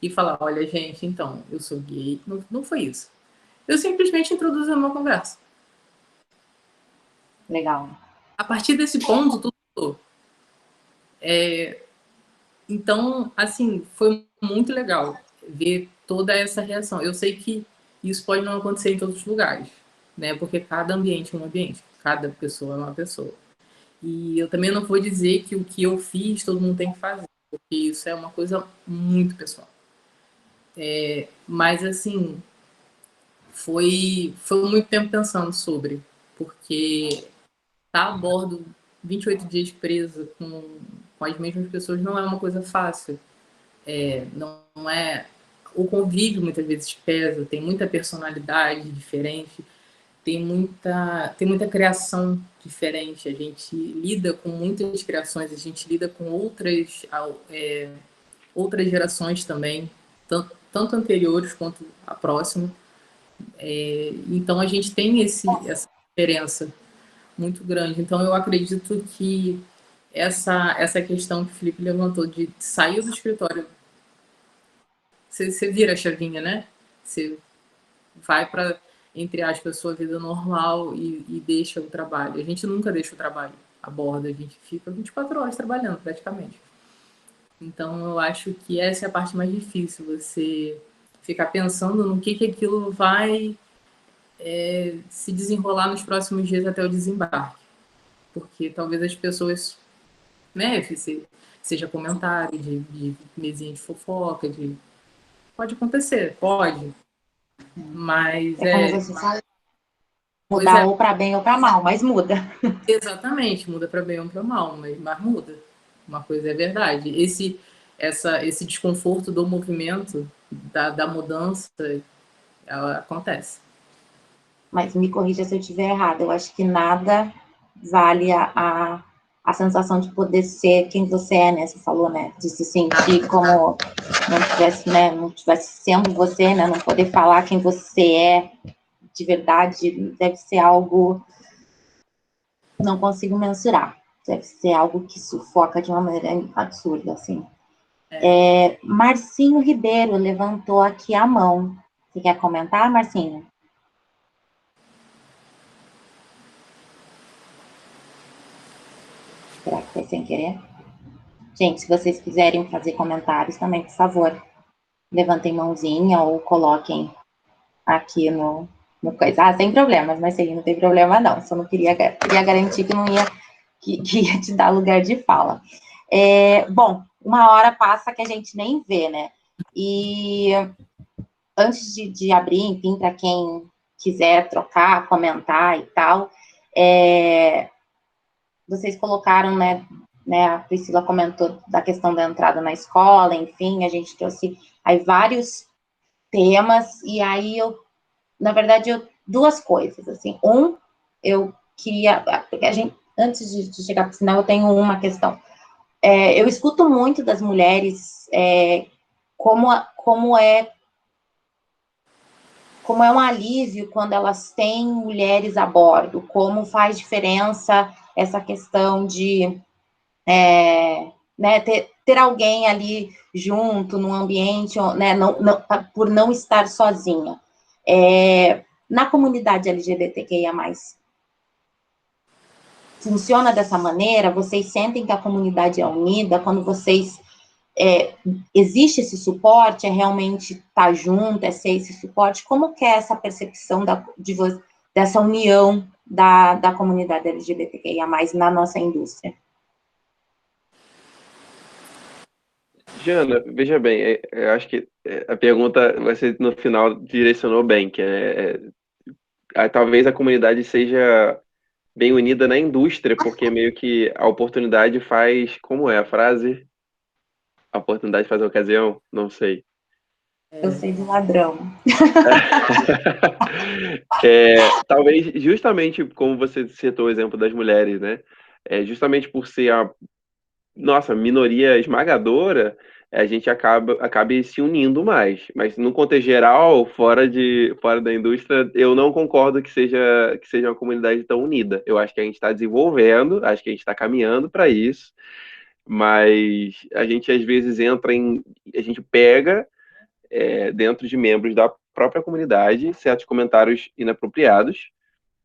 e falar, olha, gente, então, eu sou gay. Não foi isso. Eu simplesmente introduzi uma conversa. Legal. A partir desse ponto, tudo mudou. Então, assim, foi muito legal ver toda essa reação. Eu sei que isso pode não acontecer em todos os lugares, né? Porque cada ambiente é um ambiente, cada pessoa é uma pessoa. E eu também não vou dizer que o que eu fiz todo mundo tem que fazer, porque isso é uma coisa muito pessoal. Mas, assim, foi muito tempo pensando sobre, porque estar a bordo 28 dias presa com as mesmas pessoas não é uma coisa fácil. Não é. O convívio muitas vezes pesa, tem muita personalidade diferente, tem muita criação diferente. A gente lida com muitas criações, a gente lida com outras gerações também, tanto anteriores quanto a próxima. Então a gente tem essa diferença muito grande. Então eu acredito que essa questão que o Felipe levantou de sair do escritório, você vira a chavinha, né? Você vai para, entre aspas, a sua vida normal e deixa o trabalho. A gente nunca deixa o trabalho a bordo, a gente fica 24 horas trabalhando praticamente. Então eu acho que essa é a parte mais difícil, você ficar pensando no que aquilo vai se desenrolar nos próximos dias até o desembarque. Porque talvez as pessoas, né, seja comentário de mesinha de fofoca, pode acontecer, pode, mas Como você fala, pois mudar ou para bem ou para mal, mas muda. exatamente, muda para bem ou para mal, mas muda. Uma coisa é verdade. Esse desconforto do movimento, da mudança, ela acontece. Mas me corrija se eu estiver errada. Eu acho que nada vale a sensação de poder ser quem você é, né? Você falou, né? De se sentir como não tivesse sendo você, né? Não poder falar quem você é de verdade deve ser algo não consigo mensurar. Deve ser algo que sufoca de uma maneira absurda, assim. Marcinho Ribeiro levantou aqui a mão. Você quer comentar, Marcinho? Será que foi sem querer? Gente, se vocês quiserem fazer comentários também, por favor, levantem mãozinha ou coloquem aqui no coisa. Ah, sem problemas, mas aí não tem problema não. Só não queria garantir que não ia, que ia te dar lugar de fala. Bom, uma hora passa que a gente nem vê, né? E antes de abrir, enfim, para quem quiser trocar, comentar e tal, vocês colocaram, né, a Priscila comentou da questão da entrada na escola, enfim, a gente trouxe aí vários temas, e aí na verdade, duas coisas, assim, eu queria, porque antes de chegar para o final, eu tenho uma questão. Eu escuto muito das mulheres como é um alívio quando elas têm mulheres a bordo, como faz diferença essa questão de né, ter alguém ali junto, num ambiente, né, por não estar sozinha. Na comunidade LGBTQIA+, funciona dessa maneira? Vocês sentem que a comunidade é unida? Quando vocês... existe esse suporte? É realmente estar junto? É ser esse suporte? Como que é essa percepção dessa união da comunidade LGBTQIA+, na nossa indústria? Jana, veja bem, eu acho que a pergunta você no final direcionou bem, que talvez a comunidade seja bem unida na indústria, porque meio que a oportunidade faz, como é a frase? A oportunidade faz a ocasião? Não sei. Eu sei de ladrão. Talvez justamente como você citou o exemplo das mulheres, né? Justamente por ser a minoria esmagadora, a gente acabe se unindo mais. Mas no contexto geral, fora da indústria, eu não concordo que seja uma comunidade tão unida. Eu acho que a gente está desenvolvendo, acho que a gente está caminhando para isso, mas a gente às vezes a gente pega dentro de membros da própria comunidade certos comentários inapropriados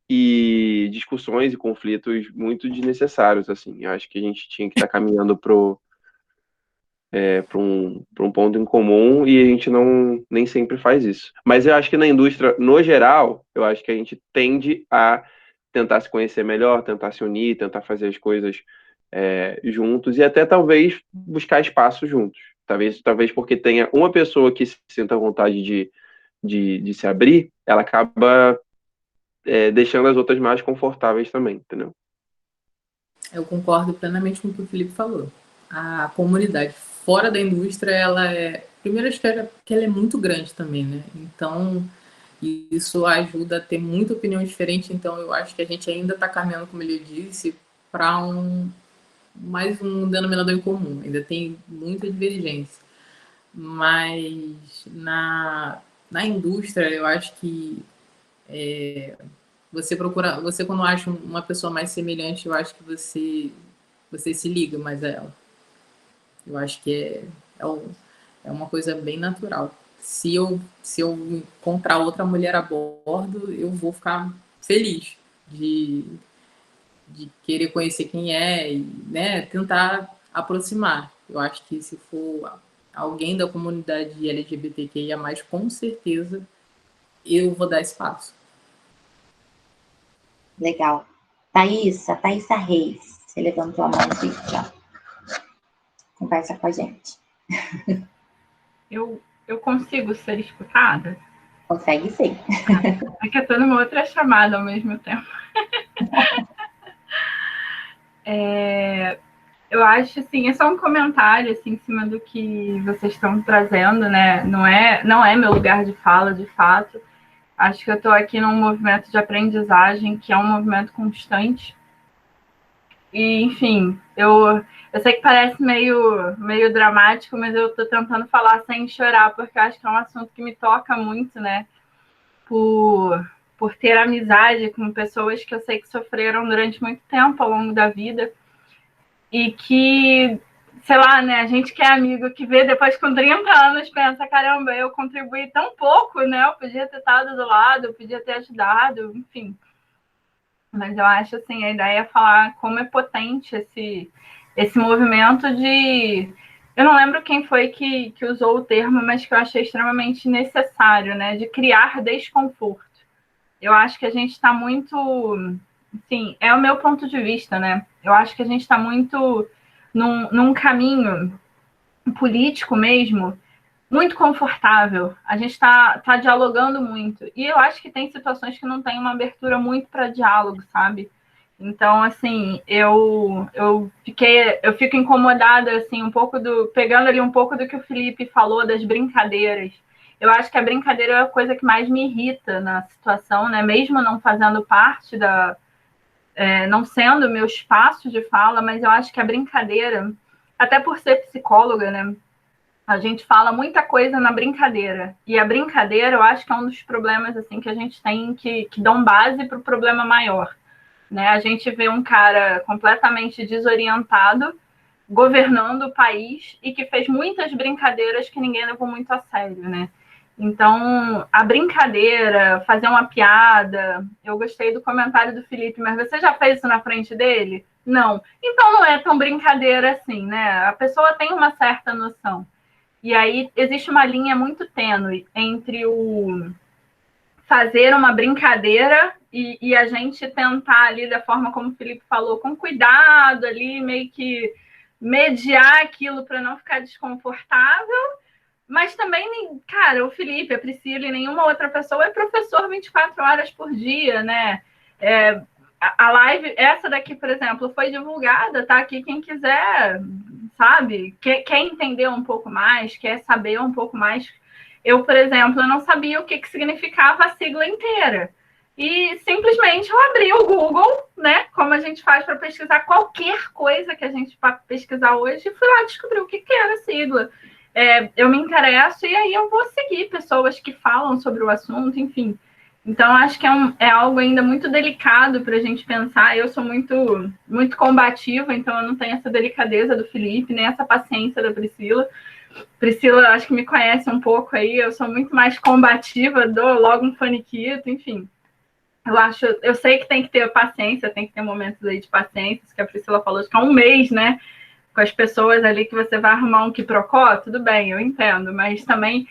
e discussões e conflitos muito desnecessários, assim. Eu acho que a gente tinha que estar caminhando para um ponto em comum e a gente nem sempre faz isso. Mas eu acho que na indústria, no geral, eu acho que a gente tende a tentar se conhecer melhor, tentar se unir, tentar fazer as coisas juntos e até talvez buscar espaço juntos. Talvez porque tenha uma pessoa que se sinta à vontade de se abrir, ela acaba deixando as outras mais confortáveis também, entendeu? Eu concordo plenamente com o que o Felipe falou. A comunidade fora da indústria, primeiro, acho que ela é muito grande também, né? Então, isso ajuda a ter muita opinião diferente. Então, eu acho que a gente ainda está caminhando, como ele disse, para mais um denominador em comum. Ainda tem muita divergência. Mas na indústria, eu acho que você quando acha uma pessoa mais semelhante, eu acho que você se liga mais a ela. Eu acho que é uma coisa bem natural. Se eu encontrar outra mulher a bordo, eu vou ficar feliz de querer conhecer quem é e, né, tentar aproximar. Eu acho que se for alguém da comunidade LGBTQIA+, com certeza eu vou dar espaço. Legal. Thaísa Reis, você levantou a mão aqui, conversa com a gente. Eu consigo ser escutada? Consegue sim. É que eu estou numa outra chamada ao mesmo tempo. Eu acho, assim, é só um comentário, assim, em cima do que vocês estão trazendo, né? Não é meu lugar de fala, de fato. Acho que eu estou aqui num movimento de aprendizagem, que é um movimento constante. E, enfim, eu sei que parece meio dramático, mas eu estou tentando falar sem chorar, porque eu acho que é um assunto que me toca muito, né? Por ter amizade com pessoas que eu sei que sofreram durante muito tempo ao longo da vida e que, sei lá, né, a gente que é amigo, que vê depois com 30 anos, pensa, caramba, eu contribuí tão pouco, né, eu podia ter estado do lado, eu podia ter ajudado, enfim. Mas eu acho, assim, a ideia é falar como é potente esse movimento de... Eu não lembro quem foi que usou o termo, mas que eu achei extremamente necessário, né, de criar desconforto. Eu acho que a gente está muito... Assim, é o meu ponto de vista, né? Eu acho que a gente está muito num caminho político mesmo, muito confortável. A gente está dialogando muito. E eu acho que tem situações que não tem uma abertura muito para diálogo, sabe? Então, assim, eu fico incomodada, assim, pegando ali um pouco do que o Felipe falou das brincadeiras. Eu acho que a brincadeira é a coisa que mais me irrita na situação, né? Mesmo não fazendo parte não sendo meu espaço de fala, mas eu acho que a brincadeira, até por ser psicóloga, né? A gente fala muita coisa na brincadeira. E a brincadeira, eu acho que é um dos problemas assim que a gente tem que dão base para o problema maior. Né? A gente vê um cara completamente desorientado governando o país e que fez muitas brincadeiras que ninguém levou muito a sério, né? Então, a brincadeira, fazer uma piada, eu gostei do comentário do Felipe, mas você já fez isso na frente dele? Não. Então não é tão brincadeira assim, né? A pessoa tem uma certa noção. E aí existe uma linha muito tênue entre o fazer uma brincadeira e a gente tentar ali, da forma como o Felipe falou, com cuidado ali, meio que mediar aquilo para não ficar desconfortável, mas também, cara, o Felipe, a Priscila e nenhuma outra pessoa é professor 24 horas por dia, né? A live, essa daqui, por exemplo, foi divulgada, tá aqui quem quiser, sabe? Quer entender um pouco mais, quer saber um pouco mais. Eu, por exemplo, eu não sabia o que significava a sigla inteira. E simplesmente eu abri o Google, né? Como a gente faz para pesquisar qualquer coisa que a gente vai pesquisar hoje, e fui lá descobrir o que era a sigla. Eu me interesso e aí eu vou seguir pessoas que falam sobre o assunto, enfim. Então, acho que é algo ainda muito delicado para a gente pensar. Eu sou muito, muito combativa, então eu não tenho essa delicadeza do Felipe, nem essa paciência da Priscila. Priscila, acho que me conhece um pouco aí, eu sou muito mais combativa, dou logo um faniquito, enfim. Eu sei que tem que ter paciência, tem que ter momentos aí de paciência, isso que a Priscila falou, acho que é um mês, né? Com as pessoas ali que você vai arrumar um quiprocó, tudo bem, eu entendo, mas também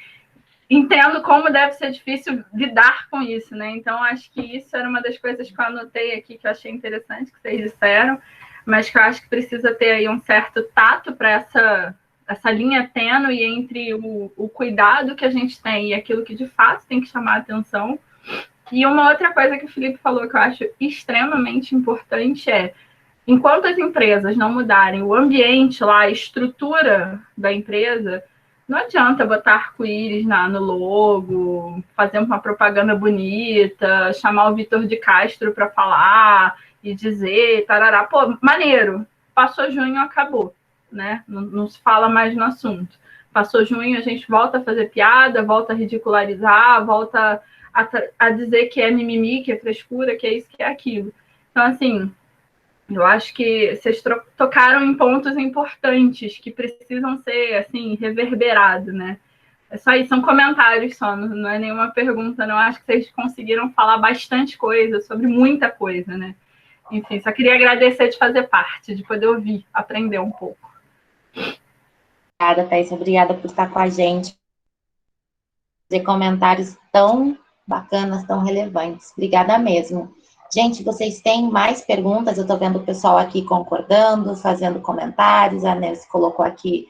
entendo como deve ser difícil lidar com isso, né? Então, acho que isso era uma das coisas que eu anotei aqui, que eu achei interessante, que vocês disseram, mas que eu acho que precisa ter aí um certo tato para essa linha tênue entre o cuidado que a gente tem e aquilo que de fato tem que chamar a atenção. E uma outra coisa que o Felipe falou que eu acho extremamente importante é, enquanto as empresas não mudarem o ambiente lá, a estrutura da empresa, não adianta botar arco-íris no logo, fazer uma propaganda bonita, chamar o Vitor de Castro para falar e dizer, tarará, pô, maneiro, passou junho, acabou, né? Não se fala mais no assunto. Passou junho, a gente volta a fazer piada, volta a ridicularizar, volta a dizer que é mimimi, que é frescura, que é isso, que é aquilo. Então, assim, eu acho que vocês tocaram em pontos importantes que precisam ser, assim, reverberados, né? É só isso, são comentários só, não é nenhuma pergunta, não. Acho que vocês conseguiram falar bastante coisa, sobre muita coisa, né? Enfim, só queria agradecer de fazer parte, de poder ouvir, aprender um pouco. Obrigada, Thaís, obrigada por estar com a gente, fazer comentários tão bacanas, tão relevantes. Obrigada mesmo. Gente, vocês têm mais perguntas? Eu estou vendo o pessoal aqui concordando, fazendo comentários. A Nelce colocou aqui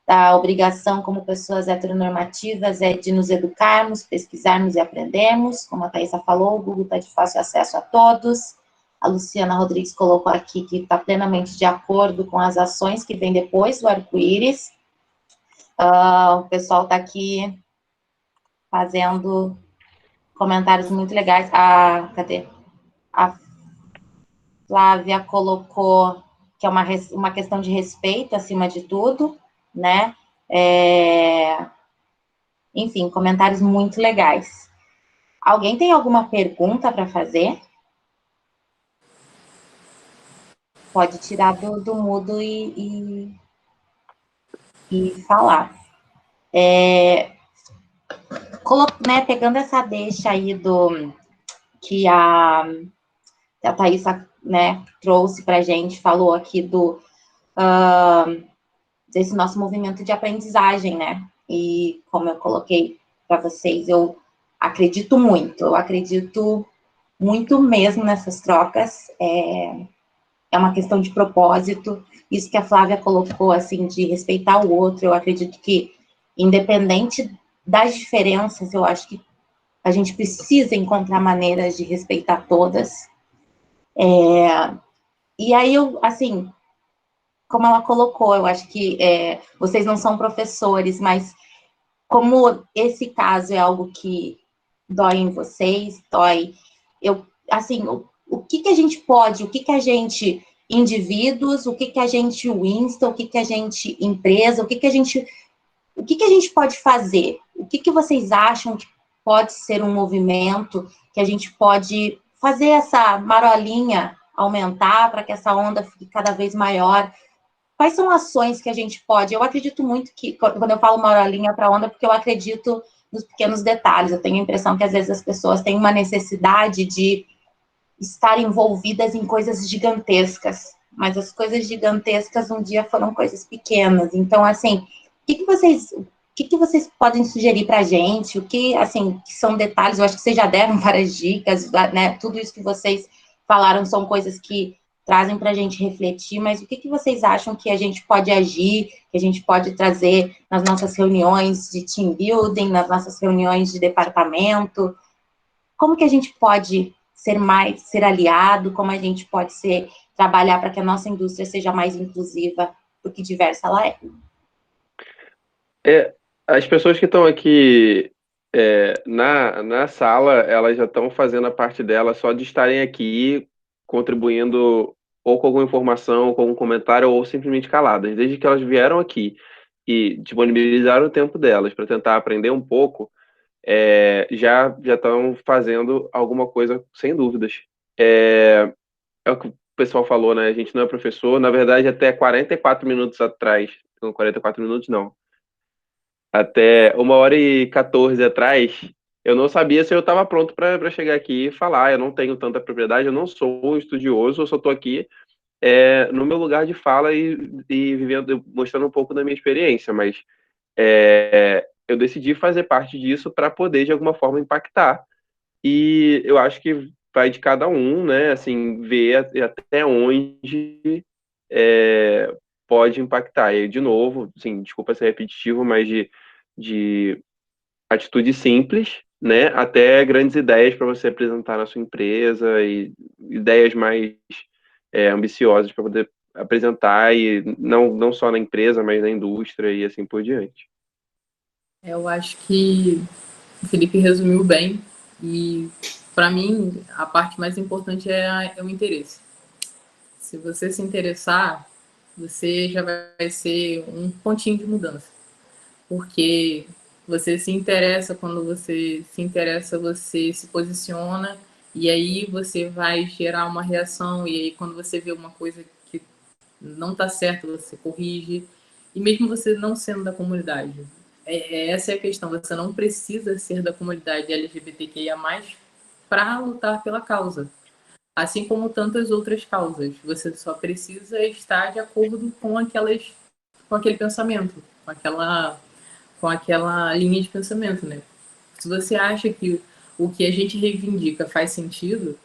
a obrigação como pessoas heteronormativas é de nos educarmos, pesquisarmos e aprendermos. Como a Thaisa falou, o Google está de fácil acesso a todos. A Luciana Rodrigues colocou aqui que está plenamente de acordo com as ações que vêm depois do arco-íris. O pessoal está aqui fazendo comentários muito legais. Cadê? A Flávia colocou que é uma questão de respeito acima de tudo, né? Enfim, comentários muito legais. Alguém tem alguma pergunta para fazer? Pode tirar do mudo e falar. Pegando essa deixa aí que a Thaisa, né, trouxe para a gente, falou aqui desse nosso movimento de aprendizagem, né? E como eu coloquei para vocês, eu acredito muito mesmo nessas trocas. É uma questão de propósito. Isso que a Flávia colocou, assim, de respeitar o outro, eu acredito que, independente das diferenças, eu acho que a gente precisa encontrar maneiras de respeitar todas. E aí, assim, como ela colocou, eu acho que vocês não são professores, mas como esse caso é algo que dói em vocês, assim, o que a gente pode, o que a gente, indivíduos, o que a gente, Winston, o que a gente, empresa, o que a gente pode fazer? O que vocês acham que pode ser um movimento que a gente pode fazer essa marolinha aumentar para que essa onda fique cada vez maior? Quais são ações que a gente pode... Eu acredito muito que, quando eu falo marolinha para onda, porque eu acredito nos pequenos detalhes. Eu tenho a impressão que, às vezes, as pessoas têm uma necessidade de estar envolvidas em coisas gigantescas, mas as coisas gigantescas um dia foram coisas pequenas. Então, assim, o que vocês podem sugerir para a gente? O que, assim, que são detalhes? Eu acho que vocês já deram várias dicas, né? Tudo isso que vocês falaram são coisas que trazem para a gente refletir, mas o que vocês acham que a gente pode agir, que a gente pode trazer nas nossas reuniões de team building, nas nossas reuniões de departamento? Como que a gente pode ser aliado? Como a gente pode trabalhar para que a nossa indústria seja mais inclusiva do que diversa ela é? As pessoas que estão aqui na sala, elas já estão fazendo a parte delas só de estarem aqui contribuindo ou com alguma informação, ou com algum comentário, ou simplesmente caladas. Desde que elas vieram aqui e disponibilizaram o tempo delas para tentar aprender um pouco, já estão fazendo alguma coisa, sem dúvidas. É o que o pessoal falou, né? A gente não é professor. Na verdade, até 44 minutos atrás, não, 44 minutos não, até 1h14 atrás, eu não sabia se eu estava pronto para chegar aqui e falar. Eu não tenho tanta propriedade, eu não sou um estudioso, eu só estou aqui no meu lugar de fala e vivendo, mostrando um pouco da minha experiência, mas eu decidi fazer parte disso para poder, de alguma forma, impactar. E eu acho que vai de cada um, né? Assim, ver até onde pode impactar. E, de novo, assim, desculpa ser repetitivo, mas de atitude simples, né? Até grandes ideias para você apresentar na sua empresa e ideias mais ambiciosas para poder apresentar, e não só na empresa, mas na indústria e assim por diante. Eu acho que o Felipe resumiu bem, e para mim a parte mais importante é o interesse. Se você se interessar, você já vai ser um pontinho de mudança, porque você se interessa, quando você se interessa, você se posiciona, e aí você vai gerar uma reação, e aí quando você vê uma coisa que não está certa, você corrige, e mesmo você não sendo da comunidade. Essa é a questão, você não precisa ser da comunidade LGBTQIA+, para lutar pela causa. Assim como tantas outras causas. Você só precisa estar de acordo com aquele pensamento, com aquela linha de pensamento, né? Se você acha que o que a gente reivindica faz sentido,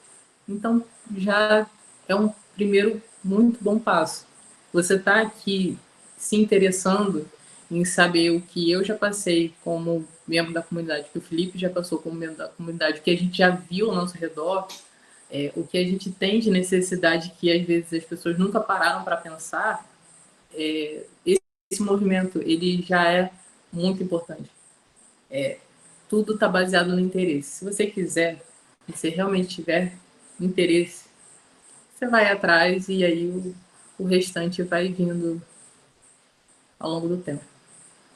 então já é um primeiro muito bom passo. Você está aqui se interessando em saber o que eu já passei como membro da comunidade, que o Felipe já passou como membro da comunidade, o que a gente já viu ao nosso redor, o que a gente tem de necessidade que às vezes as pessoas nunca pararam para pensar. Esse movimento ele já é muito importante. Tudo está baseado no interesse. Se você quiser, se você realmente tiver interesse, você vai atrás, e aí o restante vai vindo ao longo do tempo.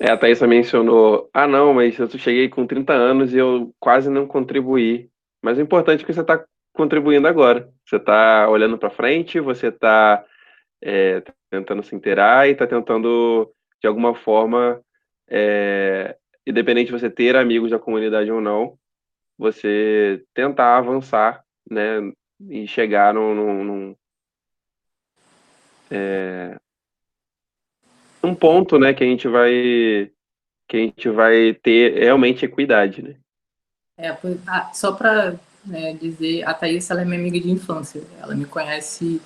A Thaisa mencionou, não, mas eu cheguei com 30 anos e eu quase não contribuí. Mas o importante é que você está contribuindo agora. Você está olhando para frente, você está tentando se inteirar e está tentando, de alguma forma, independente de você ter amigos da comunidade ou não, você tentar avançar, né, e chegar num ponto, né, que a gente vai ter realmente equidade, né? Só para dizer, a Thaís, ela é minha amiga de infância. Ela me conhece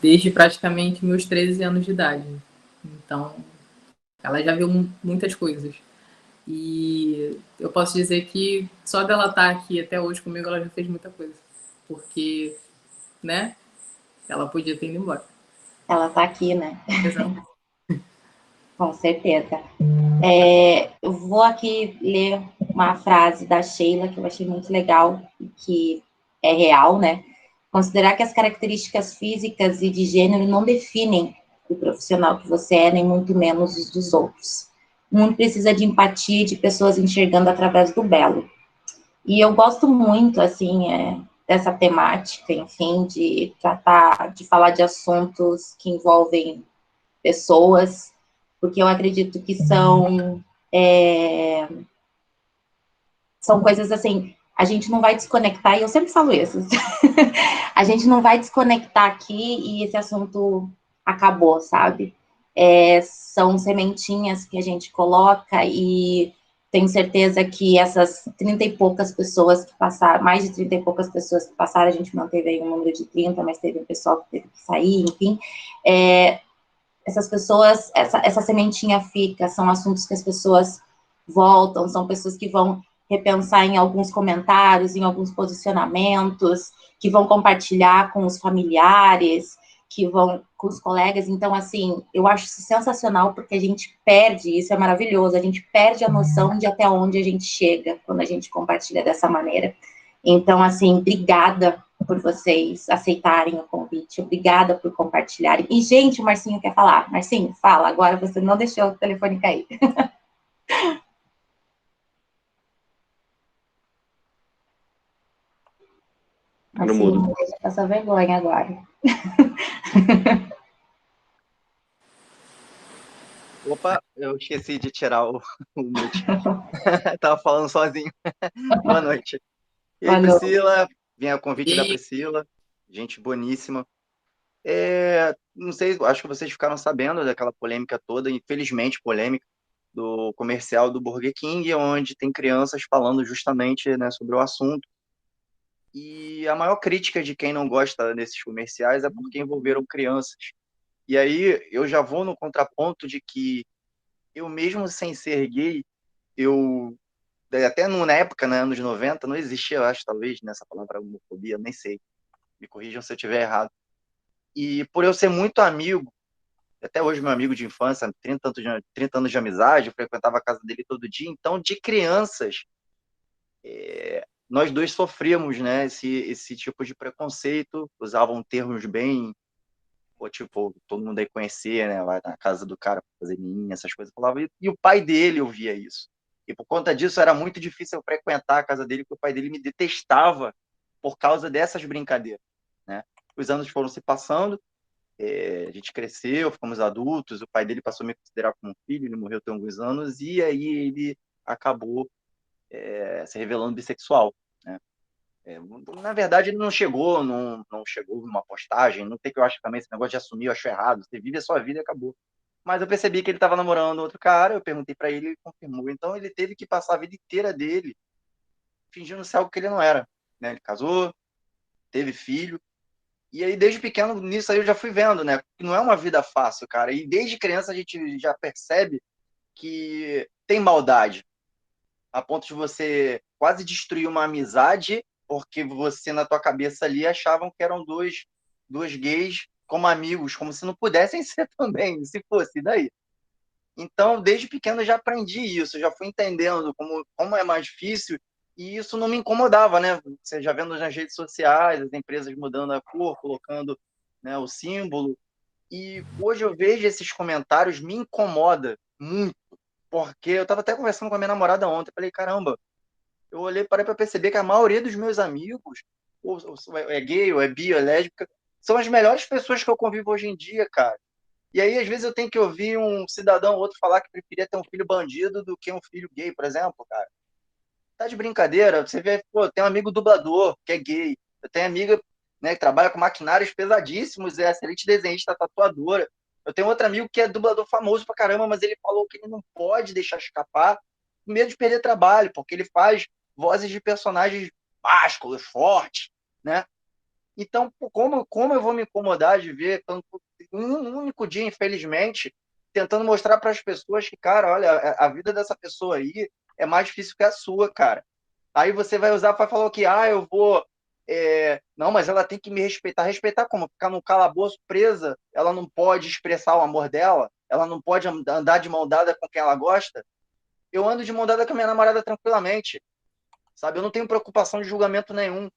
desde praticamente meus 13 anos de idade. Então, ela já viu muitas coisas. E eu posso dizer que só dela estar aqui até hoje comigo, ela já fez muita coisa. Porque, né, ela podia ter ido embora. Ela está aqui, né? Exato. Com certeza. Eu vou aqui ler uma frase da Sheila que eu achei muito legal e que é real, né? Considerar que as características físicas e de gênero não definem o profissional que você é, nem muito menos os dos outros. O mundo precisa de empatia e de pessoas enxergando através do belo. E eu gosto muito, assim, dessa temática, enfim, de tratar, de falar de assuntos que envolvem pessoas, porque eu acredito que são coisas assim, a gente não vai desconectar, e eu sempre falo isso, a gente não vai desconectar aqui e esse assunto acabou, sabe? São sementinhas que a gente coloca, e tenho certeza que essas 30 e poucas pessoas que passaram, mais de 30 e poucas pessoas que passaram, a gente manteve aí um número de 30, mas teve um pessoal que teve que sair, enfim, essas pessoas, essa sementinha fica, são assuntos que as pessoas voltam, são pessoas que vão repensar em alguns comentários, em alguns posicionamentos, que vão compartilhar com os familiares, que vão com os colegas. Então, assim, eu acho isso sensacional, porque a gente perde, isso é maravilhoso, a gente perde a noção de até onde a gente chega quando a gente compartilha dessa maneira. Então, assim, obrigada por vocês aceitarem o convite, obrigada por compartilharem. E, gente, o Marcinho quer falar. Marcinho, fala, agora você não deixou o telefone cair. Marcinho, não deixa passar vergonha agora. Opa, eu esqueci de tirar o mute. Tava falando sozinho. Boa noite. E aí, Priscila? Vim a convite da Priscila, gente boníssima. Não sei, acho que vocês ficaram sabendo daquela polêmica toda, infelizmente polêmica, do comercial do Burger King, onde tem crianças falando justamente, né, sobre o assunto. E a maior crítica de quem não gosta desses comerciais é porque envolveram crianças. E aí eu já vou no contraponto de que eu mesmo sem ser gay, eu até na época, né, anos 90, não existia, eu acho, talvez, nessa palavra homofobia, nem sei. Me corrijam se eu estiver errado. E por eu ser muito amigo, até hoje meu amigo de infância, 30 anos de amizade, eu frequentava a casa dele todo dia, então de crianças, nós dois sofríamos, né, esse tipo de preconceito, usavam termos bem, ou tipo, todo mundo aí conhecia, né, vai na casa do cara pra fazer ninho, essas coisas, falava, e o pai dele ouvia isso. E por conta disso era muito difícil eu frequentar a casa dele, porque o pai dele me detestava por causa dessas brincadeiras, né. Os anos foram se passando, a gente cresceu, ficamos adultos, o pai dele passou a me considerar como um filho, ele morreu tem alguns anos, e aí ele acabou se revelando bissexual, né? Na verdade, ele não chegou numa postagem, não tem que eu acho também esse negócio de assumir, eu acho errado, você vive a sua vida e acabou. Mas eu percebi que ele estava namorando outro cara, eu perguntei para ele, ele confirmou. Então ele teve que passar a vida inteira dele fingindo ser algo que ele não era, né? Ele casou, teve filho, e aí desde pequeno nisso aí eu já fui vendo, né? Que não é uma vida fácil, cara. E desde criança a gente já percebe que tem maldade, a ponto de você quase destruir uma amizade, porque você, na tua cabeça ali, achavam que eram dois gays como amigos, como se não pudessem ser também, se fosse, e daí? Então, desde pequeno eu já aprendi isso, já fui entendendo como é mais difícil, e isso não me incomodava, né? Você já vendo nas redes sociais, as empresas mudando a cor, colocando, né, o símbolo, e hoje eu vejo esses comentários, me incomoda muito, porque eu estava até conversando com a minha namorada ontem, falei, caramba, eu olhei, parei para perceber que a maioria dos meus amigos, ou é gay, ou é bi, ou é lésbica, são as melhores pessoas que eu convivo hoje em dia, cara. E aí, às vezes, eu tenho que ouvir um cidadão ou outro falar que preferia ter um filho bandido do que um filho gay, por exemplo, cara. Tá de brincadeira? Você vê, pô, tem um amigo dublador que é gay. Eu tenho amiga, né, que trabalha com maquinários pesadíssimos, é excelente desenhista, tatuadora. Eu tenho outro amigo que é dublador famoso pra caramba, mas ele falou que ele não pode deixar escapar, com medo de perder trabalho, porque ele faz vozes de personagens másculos, fortes, né? Então, pô, como eu vou me incomodar de ver um único dia, infelizmente, tentando mostrar para as pessoas que, cara, olha, a vida dessa pessoa aí é mais difícil que a sua, cara. Aí você vai usar para falar que, eu vou. Não, mas ela tem que me respeitar. Respeitar como? Ficar num calabouço presa, ela não pode expressar o amor dela, ela não pode andar de mão dada com quem ela gosta. Eu ando de mão dada com a minha namorada tranquilamente, sabe? Eu não tenho preocupação de julgamento nenhum.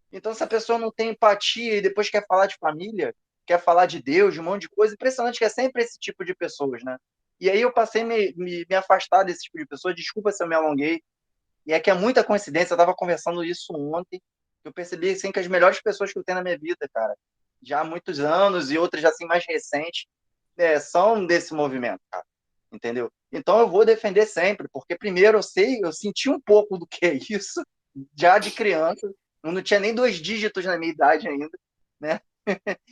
Então, se a pessoa não tem empatia e depois quer falar de família, quer falar de Deus, de um monte de coisa, impressionante que é sempre esse tipo de pessoas, né? E aí eu passei a me afastar desse tipo de pessoa, desculpa se eu me alonguei, e é que é muita coincidência, eu estava conversando isso ontem, eu percebi assim, que as melhores pessoas que eu tenho na minha vida, cara, já há muitos anos e outras assim mais recentes, são desse movimento, cara, entendeu? Então eu vou defender sempre, porque primeiro eu senti um pouco do que é isso, já de criança, eu não tinha nem 2 dígitos na minha idade ainda, né?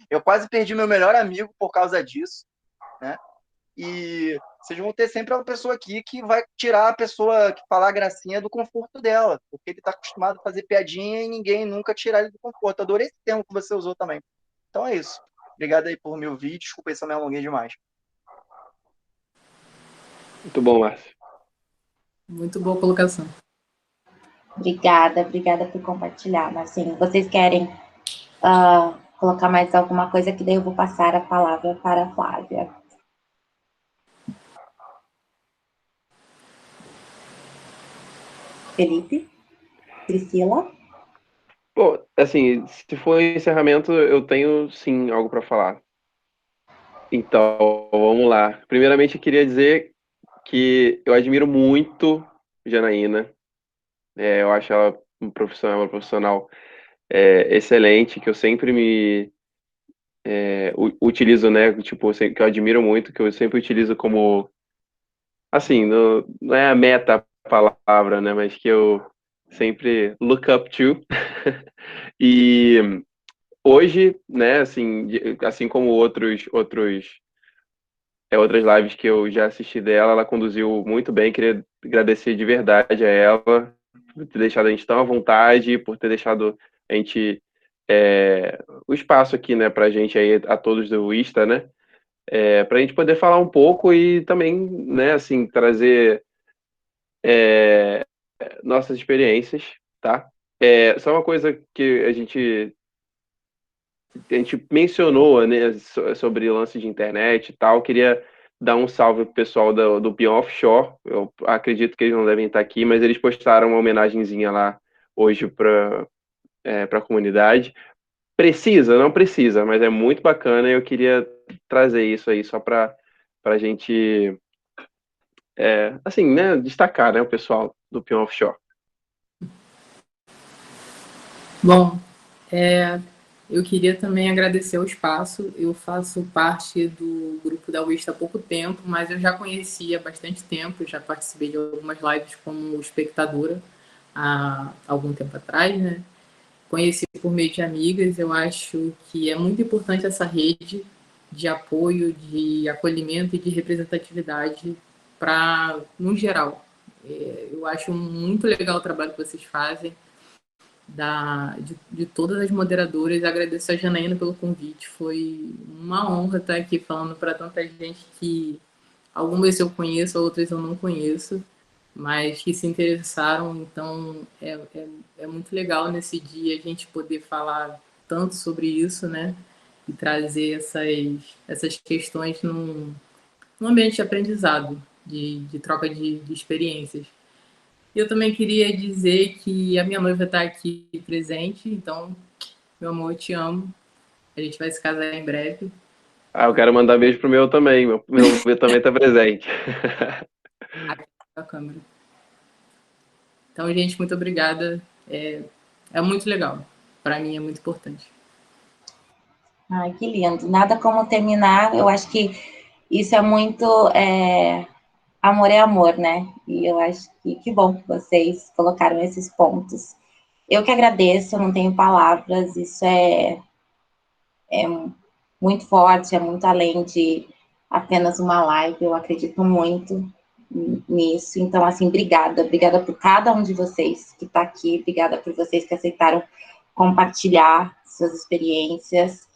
Eu quase perdi meu melhor amigo por causa disso, né? E vocês vão ter sempre uma pessoa aqui que vai tirar a pessoa que falar gracinha do conforto dela, porque ele está acostumado a fazer piadinha e ninguém nunca tirar ele do conforto. Adorei esse termo que você usou também. Então é isso. Obrigado aí por me ouvir. Desculpa aí se eu me alonguei demais. Muito bom, Márcio. Muito boa colocação. Obrigada por compartilhar, Marcinho. Vocês querem colocar mais alguma coisa, que daí eu vou passar a palavra para a Flávia. Felipe? Priscila? Bom, assim, se for encerramento, eu tenho sim algo para falar. Então, vamos lá. Primeiramente, eu queria dizer que eu admiro muito Janaína. Eu acho ela uma profissional excelente, que eu sempre utilizo, né? Tipo, que eu admiro muito, que eu sempre utilizo como, assim, não é a meta a palavra, né? Mas que eu sempre look up to. E hoje, né? Assim como outros outras lives que eu já assisti dela, ela conduziu muito bem, queria agradecer de verdade a ela por ter deixado a gente tão à vontade, por ter deixado a gente o espaço aqui, né, pra gente aí, a todos do Insta, né, pra gente poder falar um pouco e também, né, assim, trazer nossas experiências, tá? Só uma coisa que a gente mencionou, né, sobre o lance de internet e tal. Queria dar um salve pro pessoal do Pion Offshore. Eu acredito que eles não devem estar aqui, mas eles postaram uma homenagenzinha lá hoje para a comunidade. Precisa? Não precisa, mas é muito bacana e eu queria trazer isso aí só para a gente, assim, né, destacar, né, o pessoal do Pion Offshore. Bom, eu queria também agradecer o espaço. Eu faço parte do grupo da UIST há pouco tempo, mas eu já conhecia há bastante tempo, já participei de algumas lives como espectadora há algum tempo atrás, né? Conheci por meio de amigas. Eu acho que é muito importante essa rede de apoio, de acolhimento e de representatividade para, no geral. Eu acho muito legal o trabalho que vocês fazem, de todas as moderadoras. Agradeço a Janaína pelo convite. Foi uma honra estar aqui falando para tanta gente que algumas eu conheço, outras eu não conheço, mas que se interessaram. Então, é muito legal nesse dia a gente poder falar tanto sobre isso, né? E trazer essas questões num ambiente de aprendizado, de troca de experiências. E eu também queria dizer que a minha noiva está aqui presente, então, meu amor, eu te amo. A gente vai se casar em breve. Eu quero mandar beijo pro meu também. Meu noivo também está presente. Aqui na câmera. Então, gente, muito obrigada. É muito legal. Para mim é muito importante. Ai, que lindo. Nada como terminar. Eu acho que isso é muito. Amor é amor, né? E eu acho que bom que vocês colocaram esses pontos. Eu que agradeço, eu não tenho palavras. Isso é muito forte, é muito além de apenas uma live. Eu acredito muito nisso. Então, assim, obrigada. Obrigada por cada um de vocês que está aqui. Obrigada por vocês que aceitaram compartilhar suas experiências.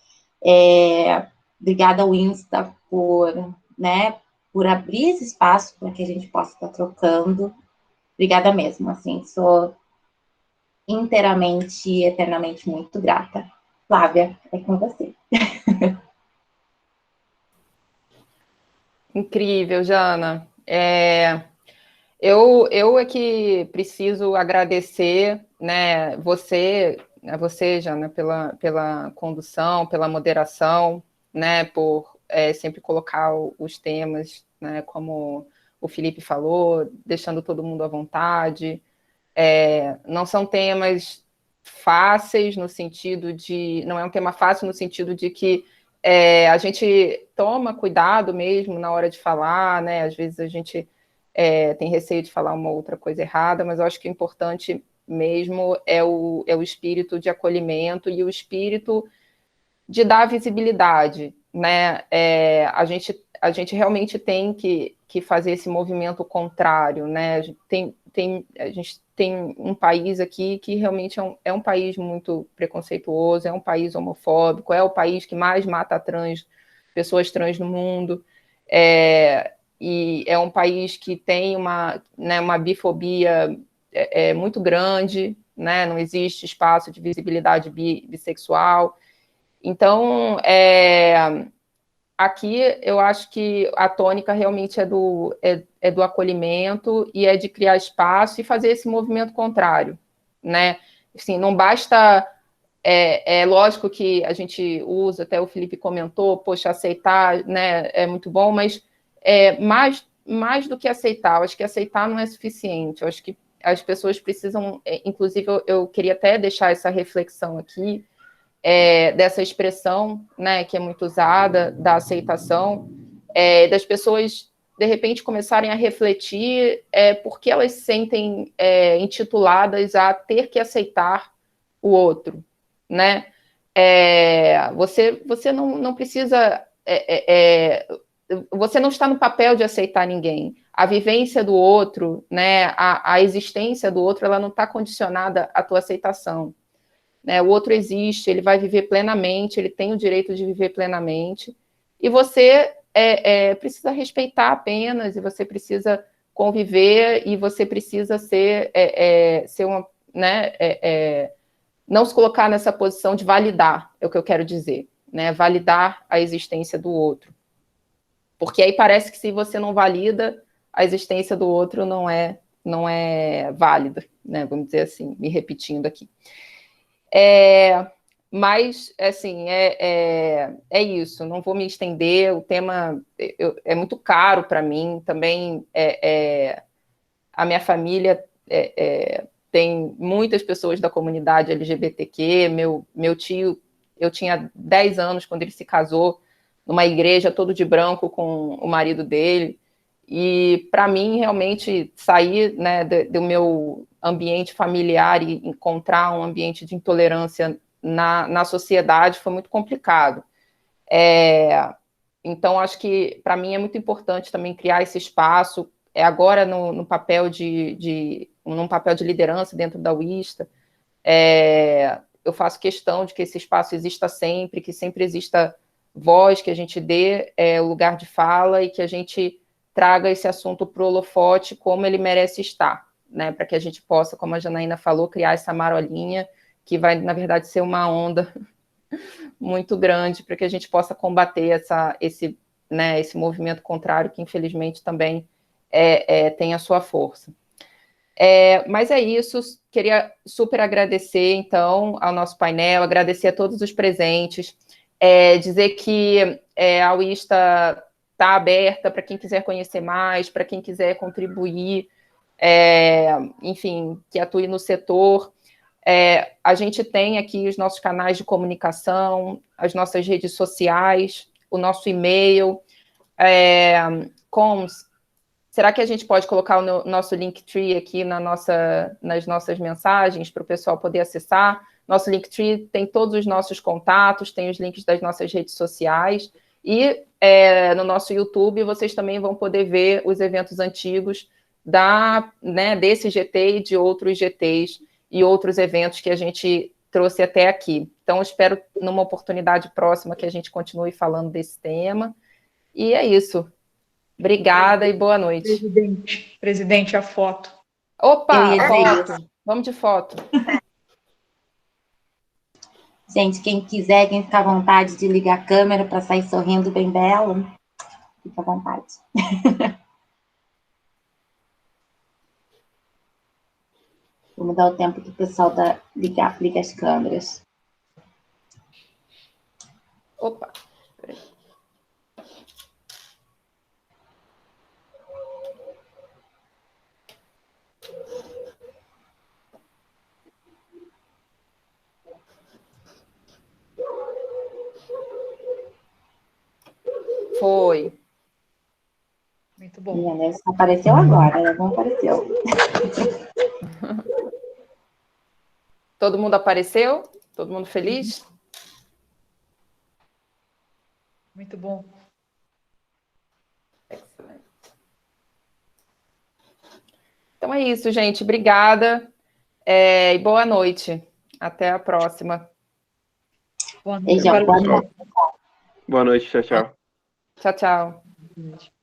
Obrigada ao Insta por abrir esse espaço para que a gente possa estar trocando. Obrigada mesmo, assim, sou inteiramente e eternamente muito grata. Flávia, é com você. Incrível, Jana. Eu é que preciso agradecer, né, a você, Jana, pela condução, pela moderação, né, por sempre colocar os temas, né, como o Felipe falou, deixando todo mundo à vontade. Não são temas fáceis no sentido de... Não é um tema fácil no sentido de que a gente toma cuidado mesmo na hora de falar, né? Às vezes a gente tem receio de falar uma outra coisa errada, mas eu acho que o importante mesmo é o espírito de acolhimento e o espírito de dar visibilidade, né? A gente realmente tem que fazer esse movimento contrário, né? A gente tem um país aqui que realmente é um país muito preconceituoso, é um país homofóbico, é o país que mais mata pessoas trans no mundo, e é um país que tem uma bifobia muito grande, né? Não existe espaço de visibilidade bissexual. Então, aqui eu acho que a tônica realmente é do acolhimento e é de criar espaço e fazer esse movimento contrário, né? Assim, não basta... É lógico que a gente usa, até o Felipe comentou, poxa, aceitar, né, é muito bom, mas mais do que aceitar, eu acho que aceitar não é suficiente, eu acho que as pessoas precisam, inclusive eu queria até deixar essa reflexão aqui, dessa expressão, né, que é muito usada, da aceitação, das pessoas, de repente, começarem a refletir por que elas se sentem intituladas a ter que aceitar o outro, né? Você não precisa você não está no papel de aceitar ninguém. A vivência do outro, né, a existência do outro, ela não está condicionada à tua aceitação. Né? O outro existe, ele vai viver plenamente, ele tem o direito de viver plenamente, e você precisa respeitar apenas, e você precisa conviver, e você precisa ser uma, né, não se colocar nessa posição de validar, é o que eu quero dizer, né? Validar a existência do outro. Porque aí parece que se você não valida, a existência do outro não é válida, né? Vamos dizer assim, me repetindo aqui. Mas, assim, é isso, não vou me estender, o tema é muito caro para mim, também a minha família tem muitas pessoas da comunidade LGBTQ, meu tio, eu tinha 10 anos quando ele se casou, numa igreja todo de branco com o marido dele, e para mim realmente sair, né, do meu ambiente familiar e encontrar um ambiente de intolerância na sociedade foi muito complicado. Então acho que para mim é muito importante também criar esse espaço, agora num papel de liderança dentro da UISTA, eu faço questão de que esse espaço exista sempre, que sempre exista voz, que a gente dê o lugar de fala e que a gente traga esse assunto para o holofote como ele merece estar, né? Para que a gente possa, como a Janaína falou, criar essa marolinha que vai, na verdade, ser uma onda muito grande para que a gente possa combater esse movimento contrário que, infelizmente, também tem a sua força. Mas é isso, queria super agradecer, então, ao nosso painel, agradecer a todos os presentes, dizer que a UISTA está aberta para quem quiser conhecer mais, para quem quiser contribuir, enfim, que atue no setor. A gente tem aqui os nossos canais de comunicação, as nossas redes sociais, o nosso e-mail, será que a gente pode colocar o nosso Linktree aqui nas nossas mensagens para o pessoal poder acessar? Nosso Linktree tem todos os nossos contatos, tem os links das nossas redes sociais, e no nosso YouTube vocês também vão poder ver os eventos antigos desse GT e de outros GTs e outros eventos que a gente trouxe até aqui. Então, espero, numa oportunidade próxima, que a gente continue falando desse tema. E é isso. Obrigada e boa noite. Presidente, a foto. Opa, foto. Vamos de foto. Gente, quem quiser, quem ficar à vontade de ligar a câmera para sair sorrindo bem belo, fica à vontade. Vamos dar o tempo que o pessoal liga as câmeras. Opa. Foi. Muito bom. Minha só apareceu agora, ela não apareceu. Todo mundo apareceu? Todo mundo feliz? Muito bom. Excelente. Então é isso, gente. Obrigada e boa noite. Até a próxima. Boa noite. Beijão, boa noite. Boa noite, tchau, tchau. Tchau, tchau. Boa noite.